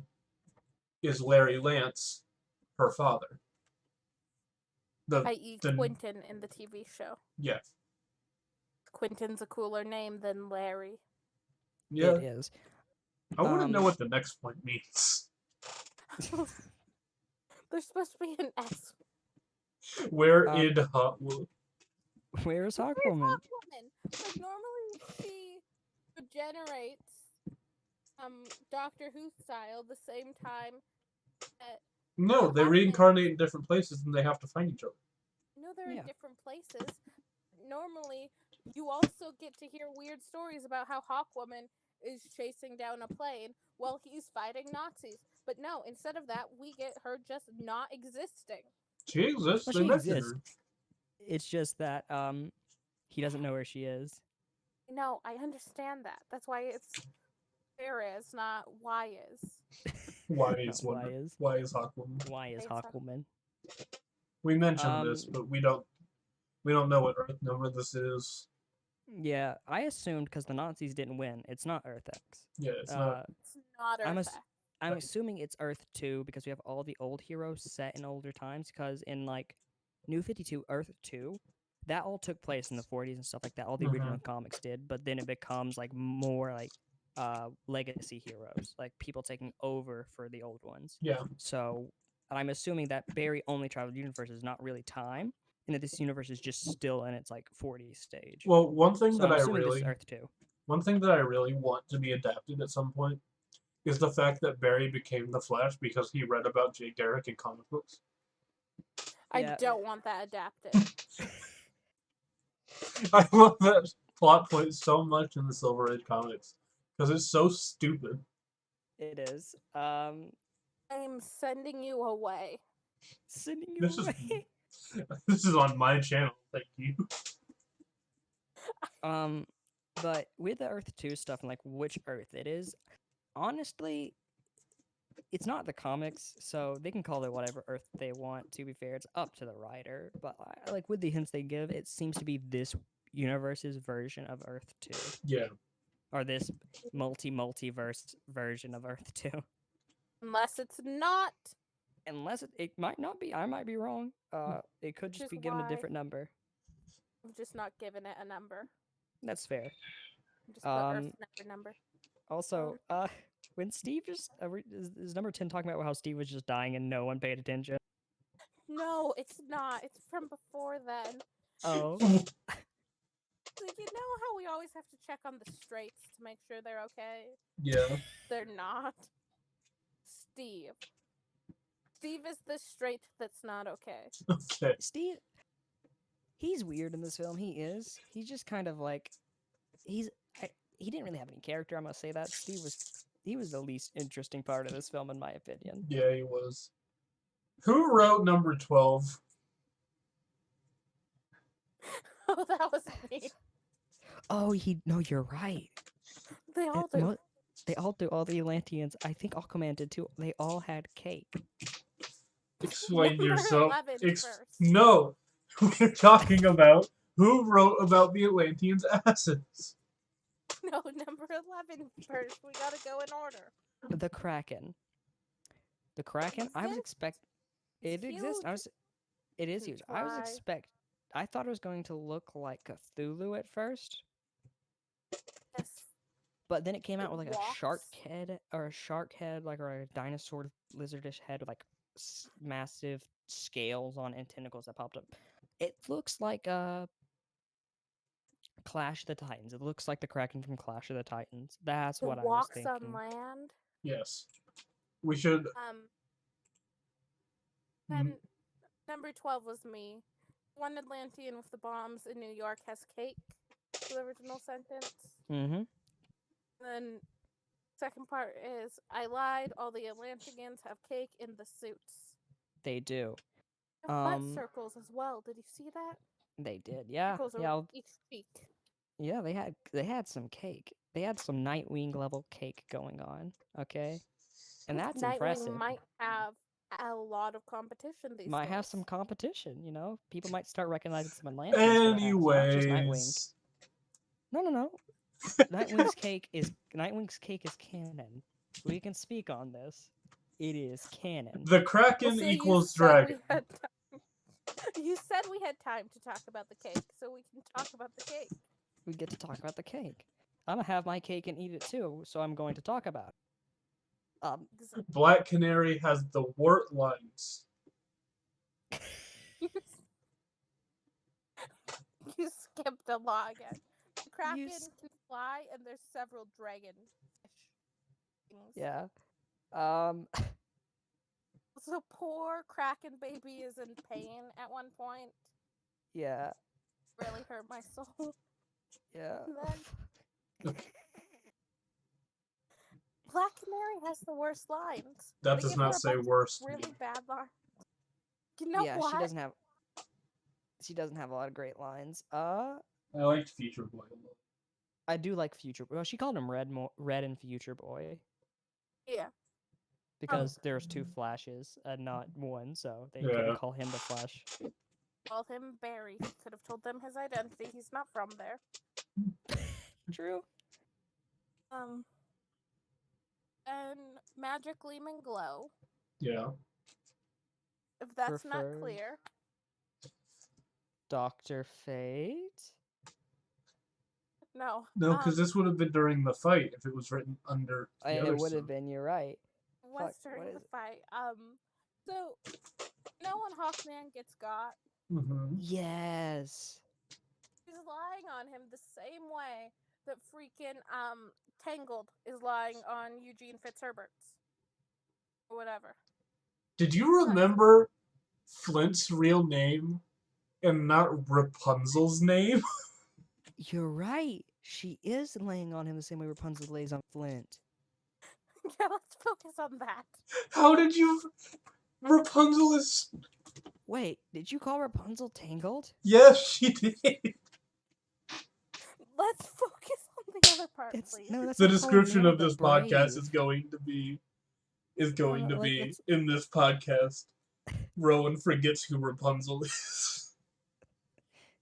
is Larry Lance, her father. I.e. the- Quentin in the TV show. Yeah. Quentin's a cooler name than Larry. Yeah. It is. I want to know Um, what the next point means. There's supposed to be an S. Where Um, id Hot Wood? Where's Where's Aquaman? Aquaman? Like normally she regenerates Doctor Who style the same time that No, they Aquaman- reincarnate in different places and they have to find each other. they're Yeah. in different places. Normally you also get to hear weird stories about how Hawkwoman is chasing down a plane while he's fighting Nazis. But no, instead of that, we get her just not existing. She exists. Well, they she mention exists. her. It's just that he doesn't know where she is. No, I understand that. That's why it's where is, not why is. Why Not is why Wonder? is. Why is Hawkwoman? Why is It's Aqu- Aquaman? We mentioned this, but we don't know what Earth number this is. Yeah, I assumed because the Nazis didn't win, it's not Earth X. Yeah, it's not. It's not I'm Earth. I'm Right. assuming it's Earth 2 because we have all the old heroes set in older times. Because in like New 52, Earth 2, that all took place in the 40s and stuff like that. All the original comics did, but then it becomes like more like legacy heroes, like people taking over for the old ones. Yeah. So I'm assuming that Barry only traveled universe is not really time, and that this universe is just still in its like 40s stage. Well, one thing So that I'm I assuming this really, is Earth 2. one thing that I really want to be adapted at some point is the fact that Barry became the Flash because he read about Jake Garrick in comic books. Yeah. I don't want that adapted. I love that plot point so much in the Silver Age comics because it's so stupid. It is. I'm sending you away. Sending you This is away. this is on my channel. Thank you. But with the Earth 2 stuff and like which Earth it is, honestly, it's not the comics, so they can call it whatever Earth they want. To be fair, it's up to the writer. But like with the hints they give, it seems to be this universe's version of Earth 2, Yeah. or this multiverse version of Earth 2. Unless it's not. Unless it might not be. I might be wrong. It could just Which be is given a why- different number. I'm just not giving it a number. That's fair. Just put Earth number. Also, when Steve just is number 10 talking about how Steve was just dying and no one paid attention. No, it's not. It's from before then. Oh, Like, you know how we always have to check on the straights to make sure they're okay? Yeah. They're not. Steve. Steve is the straight that's not okay. Okay. Steve, he's weird in this film. He is. He's just kind of like, he didn't really have any character. I'm gonna say that he was the least interesting part of this film, in my opinion. Yeah, he was. Who wrote number 12? Oh, that was me. Oh, no, you're right. They all And do. they all do. All the Atlanteans. I think Aquaman did too. They all had cake. Explain Number yourself. 11 first. No. We're talking about who wrote about the Atlanteans' asses. No, number 11 first. We gotta go in order. The Kraken. The Kraken, I was Exists. it exists. Huge. It is Can huge. try. I thought it was going to look like Cthulhu at first, Yes. but then it came It out with like walks. a shark head, like or a dinosaur lizardish head with like massive scales on and tentacles that popped up. It looks like Clash of the Titans. It looks like the Kraken from Clash of the Titans. That's It what I was walks on thinking. land. Yes. We should. And number 12 was me. One Atlantean with the bombs in New York has cake. The original sentence. Mm-hmm. Then second part is I lied. All the Atlanteans have cake in the suits. They do. They have butt circles as well. Did you see that? They did. Yeah. Circles Yeah. around each cheek. Yeah, they had some cake. They had some Nightwing level cake going on. Okay. And that's Nightwing impressive. might have a lot of competition these Might days. have some competition, you know? People might start recognizing some Atlanteans for the house, not just Nightwing. No. Nightwing's cake is canon. We can speak on this. It is canon. The Kraken equals dragon. You said we had time to talk about the cake, so we can talk about the cake. We get to talk about the cake. I'm gonna have my cake and eat it too, so I'm going to talk about it. Black Canary has the wart lines. You skipped a lot again. The Kraken can fly, and there's several dragon things. Yeah. So poor Kraken baby is in pain at one point. Yeah. Really hurt my soul. Yeah. Black Canary has the worst lines. That does not say worst. Really bad lines. You know what? She doesn't have a lot of great lines. I liked Future Boy a lot. I do like Future Boy. Well, she called him Red and Future Boy. Yeah. Because there's two Flashes and not one, so they couldn't call him the Flash. Called him Barry. He could have told them his identity. He's not from there. True. And Magic Gleam and Glow. Yeah. If that's not clear. Dr. Fate? No. No, because this would have been during the fight if it was written under. It would have been. You're right. Was during the fight. So no one Hawkman gets got. Mm-hmm. Yes. He's lying on him the same way that freaking Tangled is lying on Eugene Fitzherbert's. Or whatever. Did you remember Flint's real name and not Rapunzel's name? You're right. She is laying on him the same way Rapunzel lays on Flint. Yeah, let's focus on that. How did you... Rapunzel is... Wait, did you call Rapunzel Tangled? Yes, she did. Let's focus on the other part, please. No, that's the description of this podcast is going to be in this podcast. Rowan forgets who Rapunzel is.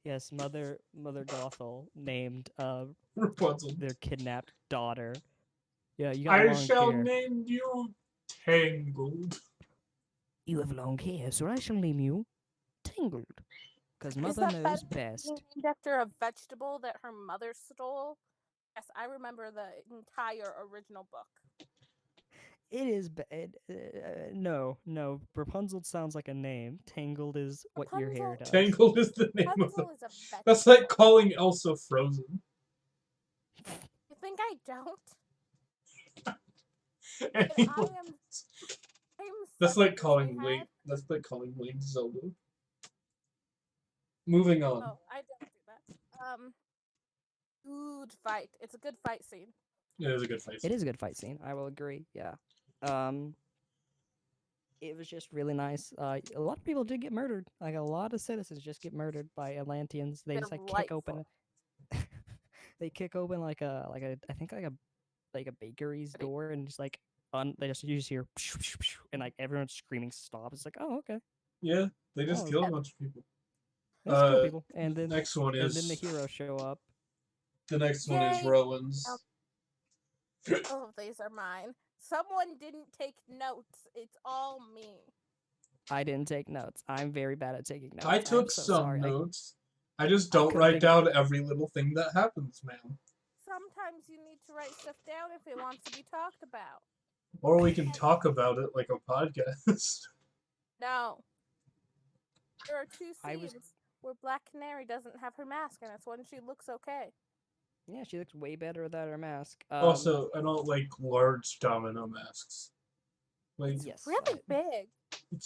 Yes, Mother Gothel named Rapunzel their kidnapped daughter. Yeah, you got long hair. I shall name you Tangled. You have long hair, so I shall name you Tangled. Because Mother knows best. Named after a vegetable that her mother stole? Yes, I remember the entire original book. It is bad. No. Rapunzel sounds like a name. Tangled is what your hair does. Tangled is the name of the... That's like calling Elsa Frozen. You think I don't? That's like calling Link. That's like calling Link Zelda. Moving on. Oh, I don't do that. Good fight. It's a good fight scene. It is a good fight scene. It is a good fight scene. I will agree. Yeah. It was just really nice. A lot of people did get murdered. Like a lot of citizens just get murdered by Atlanteans. They just like kick open. They kick open like a bakery's door and just like you just hear and like everyone's screaming stop. It's like, oh, okay. Yeah, they just kill a bunch of people. Kill people. And then next one is. And then the heroes show up. The next one is Rowan's. Oh, these are mine. Someone didn't take notes. It's all me. I didn't take notes. I'm very bad at taking notes. I I'm took so some sorry. notes. I just I don't couldn't write think- down every little thing that happens, man. Sometimes you need to write stuff down if it wants to be talked about. Or we can talk about it like a podcast. No. There are two I was- scenes where Black Canary doesn't have her mask, and it's when she looks okay. Yeah, she looks way better without her mask. Also, I don't like large domino masks. Like, yes, Really big.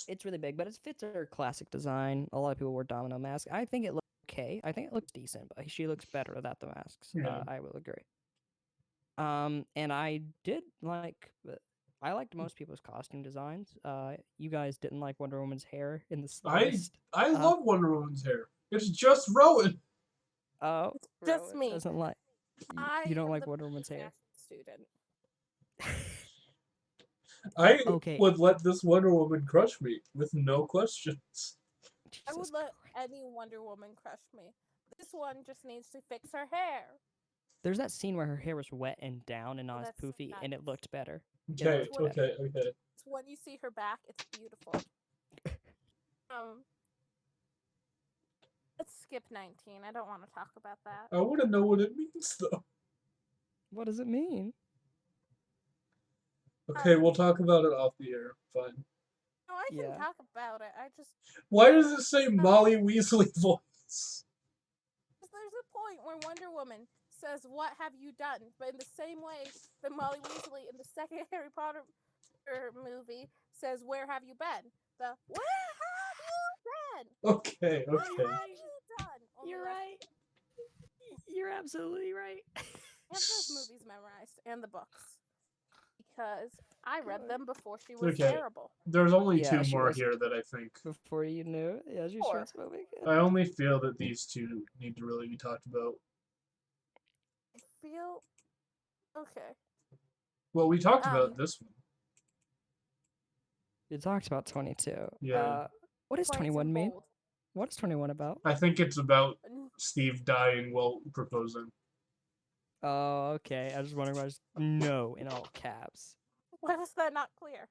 it's really big, but it fits her classic design. A lot of people wear domino masks. I think it looks okay. I think it looks decent, but she looks better without the masks. Yeah. I will agree. And I did like. I liked most people's costume designs. You guys didn't like Wonder Woman's hair in the slightest. I love Wonder Woman's hair. It's just Rowan. Oh, Just Rowan me. doesn't like. You don't like Wonder Woman's hair. Student. I Okay. would let this Wonder Woman crush me with no questions. I would Jesus let any Wonder Woman crush me. This one just needs to fix her hair. There's that scene where her hair was wet and down and not as That's poofy, and it looked better. Okay, looked better. okay. It's when you see her back, it's beautiful. Let's skip 19. I don't want to talk about that. I want to know what it means, though. What does it mean? Okay, we'll talk about it off the air. Fine. No, I can Yeah. talk about it. I just Why does it say Molly Weasley voice? there's a point where Wonder Woman says, "What have you done?" But in the same way that Molly Weasley in the second Harry Potter movie says, "Where have you been?" The "Where have you been?" Okay, What okay. have you done? Only You're less- right. You're absolutely right. I have those movies memorized and the books because I read Good. them before she was Okay. terrible. There's only Yeah, two she more was- here that I think. Before you knew it, yeah, she Four. starts moving. I only feel that these two need to really be talked about. I feel okay. Well, we talked about this one. You talked about 22. Yeah. What does Points 21 in mean? bold. What is 21 about? I think it's about N- Steve dying while proposing. Oh, okay. I was just wondering why there's no in all caps. Why was that not clear?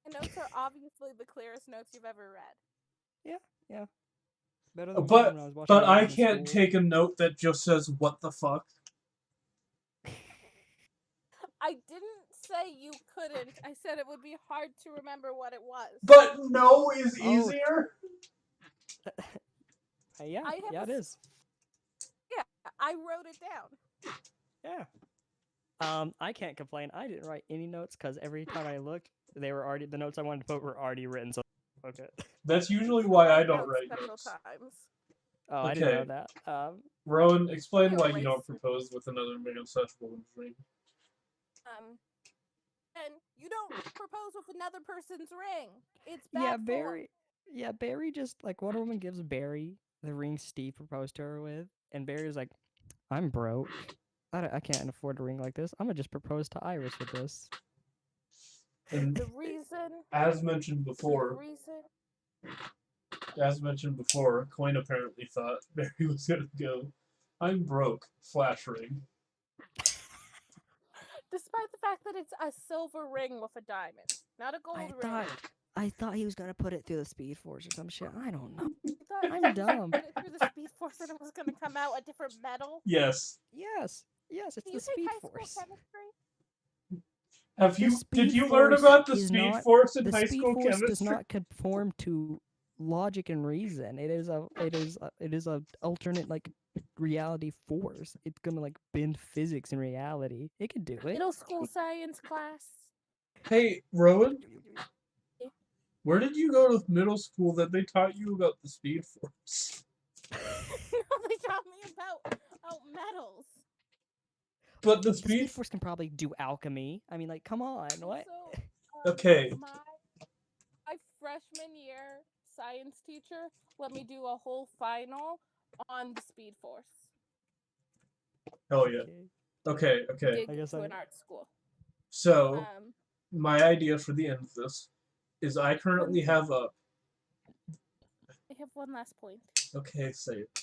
My notes are obviously the clearest notes you've ever read. Yeah. Better than But when I was watching But I movies in can't school. take a note that just says, what the fuck? I didn't say you couldn't. I said it would be hard to remember what it was. But no is Oh. easier? Yeah, I have yeah, it a is. Yeah, I wrote it down. Yeah. I can't complain. I didn't write any notes because every time I looked, the notes I wanted to put were already written. So okay. That's usually why I don't Notes write several notes. times. Oh, I didn't know Okay. that. Rowan, explain why you Erase. don't propose with another man such woman's ring. And you don't propose with another person's ring. It's Yeah, bad form. Barry. Yeah, Barry just like Wonder Woman gives Barry the ring Steve proposed to her with, and Barry's like, "I'm broke. I can't afford a ring like this. I'm gonna just propose to Iris with this." And The reason. as mentioned The before, reason. Coin apparently thought Barry was gonna go, I'm broke, flash ring. Despite the fact that it's a silver ring with a diamond, not a gold ring. I thought he was gonna put it through the Speed Force or some shit. I don't know. I thought I'm he was dumb. gonna put it through the Speed Force and it was going to come out a different metal. Yes. Yes, it's Can the you take Speed high Force. school chemistry? Did Speed you learn Force about the is Speed not- Force in The high Speed school Force chemistry? does not conform to logic and reason. It is a alternate like reality force. It's gonna like bend physics and reality. It can do it. Middle school science class. Hey, Rowan, Yeah. where did you go to middle school that they taught you about the Speed Force? No, they taught me about metals. But the The Speed Speed... Force can probably do alchemy. I mean, like, come on, what? So, Okay. My freshman year science teacher let me do a whole final on the Speed Force. Oh, yeah. Okay. Did I guess to I- an art school. So, my idea for the end of this is I currently have a... I have one last point. Okay, say it.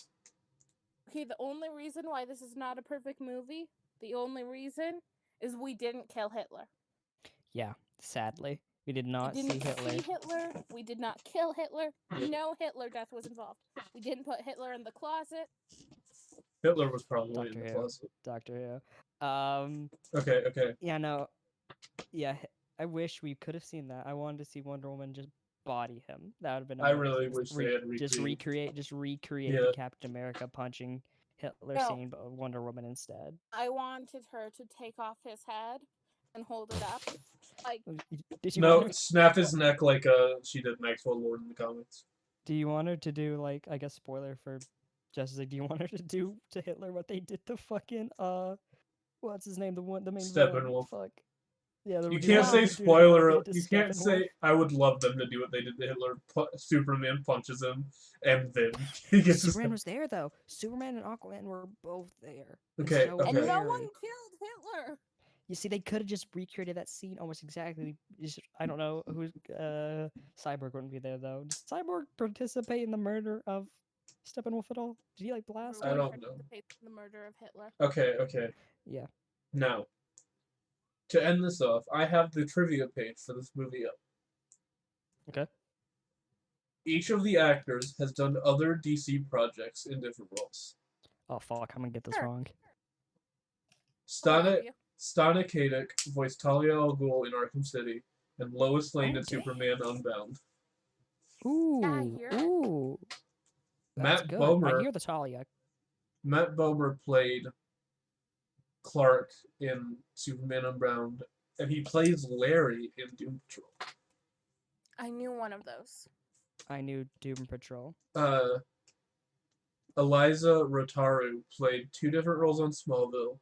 Okay, the only reason why this is not a perfect movie, the only reason is we didn't kill Hitler. Yeah, sadly, we did We not see didn't Hitler. see Hitler. We did not kill Hitler. No Hitler death was involved. We didn't put Hitler in the closet. Hitler was probably in Doctor the Who. closet. Doctor Who. Okay. Yeah, no. Yeah, I wish we could have seen that. I wanted to see Wonder Woman just body him. That would have been I amazing. really wish they had just recreated. recreate Yeah. the Captain America punching Hitler No. scene, but with Wonder Woman instead. I wanted her to take off his head and hold it up. Like, Did you No, want her? snap his neck like she did Maxwell Lord in the comics. Do you want her to do like, I guess, spoiler for Justice League? Do you want her to do to Hitler what they did to fucking what's his name? The main villain. Steppenwolf. Fuck. Yeah, You do you can't want her say to do to Hitler what spoiler. they did to You can't Steppenwolf? say. I would love them to do what they did to Hitler. Superman punches him, and then he gets his Superman was there though. Superman and Aquaman were both there. Okay, so okay. and no Larry. one killed Hitler. You see, they could have just recreated that scene almost exactly. I don't know who's Cyborg wouldn't be there though. Did Cyborg participate in the murder of Steppenwolf at all? Did he like blast? I him? don't know. Participates in the murder of Hitler. Okay. Yeah. Now, to end this off, I have the trivia page for this movie up. Okay. Each of the actors has done other DC projects in different roles. Oh fuck! I'm gonna get this Sure. wrong. Stana Katic voiced Talia al Ghul in Arkham City, and Lois Lane in damn. Superman Unbound. Ooh. Yeah, I hear it. Ooh. That's Matt good. Bomer. I hear the Talia. Matt Bomer played Clark in Superman Unbound, and he plays Larry in Doom Patrol. I knew one of those. I knew Doom Patrol. Eliza Rotaru played 2 different roles on Smallville,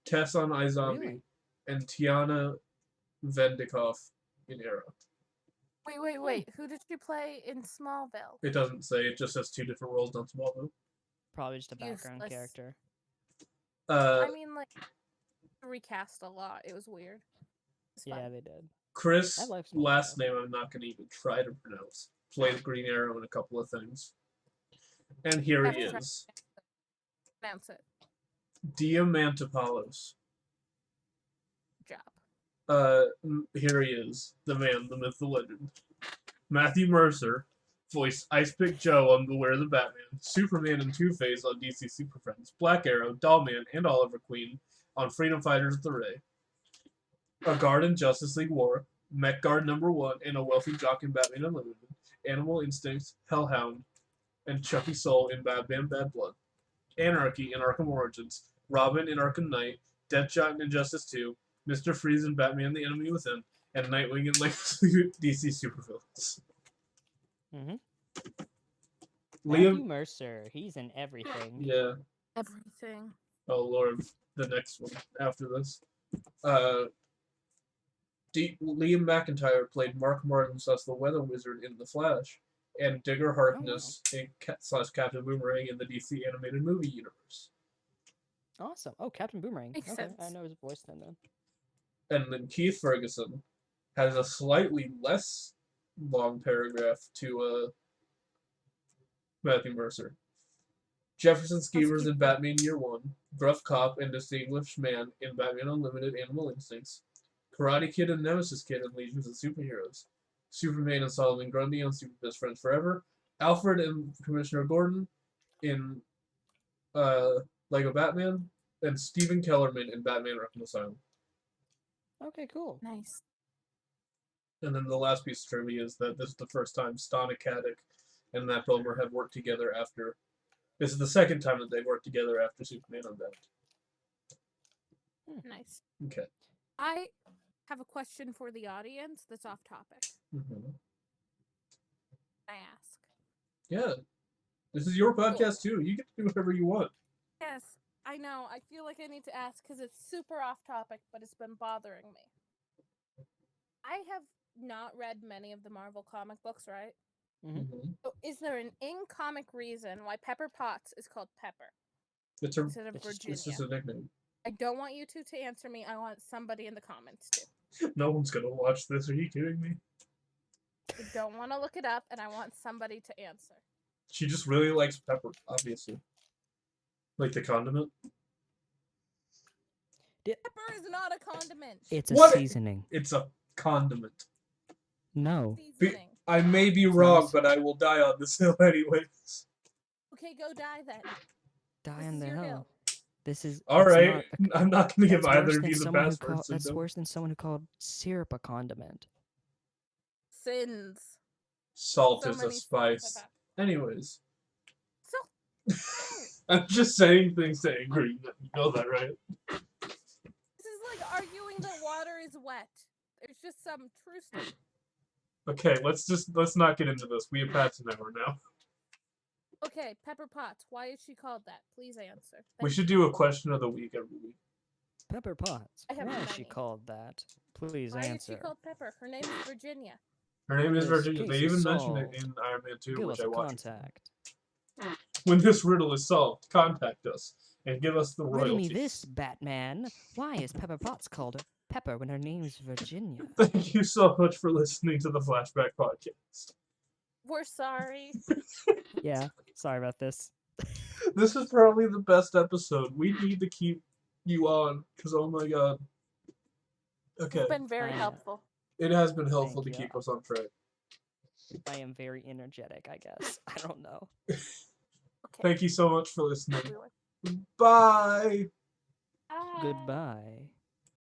Tess on iZombie, Really? and Tiana Vendikoff in Arrow. Wait. Who did she play in Smallville? It doesn't say, it just has 2 different roles on Smallville. Probably just a background Useless. character. I mean, like, recast a lot. It was weird. It's Yeah, fine. they did. Chris, I like Smallville. last name I'm not going to even try to pronounce, played Green Arrow in a couple of things. And here he Never is. Pronounce it. Diamantopoulos. Good job. Here he is. The man, the myth, the legend. Matthew Mercer voiced Icepick Joe on Beware the Batman, Superman and Two-Face on DC Super Friends, Black Arrow, Dollman, and Oliver Queen on Freedom Fighters of the Ray, a guard in Justice League War, Mech Guard #1, and a wealthy jock in Batman Unlimited, Animal Instincts, Hellhound, and Chucky Soul in Batman Bad Blood, Anarchy in Arkham Origins, Robin in Arkham Knight, Deadshot in Injustice 2, Mr. Freeze in Batman the Enemy Within, and Nightwing in DC Supervillains. Mm-hmm. Liam. Matthew Mercer. He's in everything. Yeah. Everything. Oh Lord, the next one after this. Liam McIntyre played Mark Martins as the Weather Wizard in The Flash, and Digger Harkness in Captain Boomerang in the DC animated movie universe. Awesome. Oh, Captain Boomerang. Makes okay, sense. I know his voice then. And then Keith Ferguson has a slightly less long paragraph to Matthew Mercer. Jefferson Skeevers in Batman Year One, Gruff Cop and Distinguished Man in Batman Unlimited Animal Instincts, Karate Kid and Nemesis Kid in Legions of Superheroes, Superman and Solomon Grundy on Super Best Friends Forever, Alfred and Commissioner Gordon in Lego Batman, and Stephen Kellerman in Batman Arkham Asylum. Okay, cool. Nice. And then the last piece of trivia is that this is the first time Stana Katic and Matt Bomer have worked together after. This is the second time that they've worked together after Superman Unbound. Nice. Okay. I have a question for the audience that's off topic. Mm-hmm. I ask. Yeah. This is your podcast too. You get to do whatever you want. Yes, I know. I feel like I need to ask because it's super off topic, but it's been bothering me. I have not read many of the Marvel comic books, right? Mm-hmm. So is there an in-comic reason why Pepper Potts is called Pepper It's instead of it's just- Virginia? It's just a nickname. I don't want you two to answer me. I want somebody in the comments to. No one's gonna watch this. Are you kidding me? I don't want to look it up, and I want somebody to answer. She just really likes pepper, obviously. Like the condiment. Pepper is not a condiment. It's a What? seasoning. It's a condiment. No. Seasoning. I may be It's not wrong, a but I will die on this hill anyways. Okay, go die then. Die This on is the your hill. hill. This is. All it's right, not I'm not gonna give that's either worse of than you the someone who password. That's worse than someone who called syrup a condiment. Sins. Salt So is a many sins spice. have happened. Anyways, So, I'm just saying things to anger you. You know that, right? this is like arguing that water is wet. There's just some truth to it. Okay, let's not get into this. We have passed an hour now. Okay, Pepper Potts. Why is she called that? Please answer. We Thank should do a question of the week every week. Pepper Potts. I have Why is she many. called that? Please Why answer. is she called Pepper? Her name is Virginia. Her name When is this Virginia. case They is even mentioned it solved, in Iron Man 2, give which us I a watched. contact. When this riddle is solved, contact us and give us the Riddle royalties. me this, Batman. Why is Pepper Potts called Pepper when her name's Virginia? Thank you so much for listening to the Flashback podcast. We're sorry. Yeah, sorry about this. This is probably the best episode. We need to keep you on, because oh my god. Okay. It's been very I know. helpful. It has been helpful Thank to you. keep us on track. I am very energetic, I guess. I don't know. Okay. Thank you so much for listening. Everyone. Bye! Bye. Goodbye.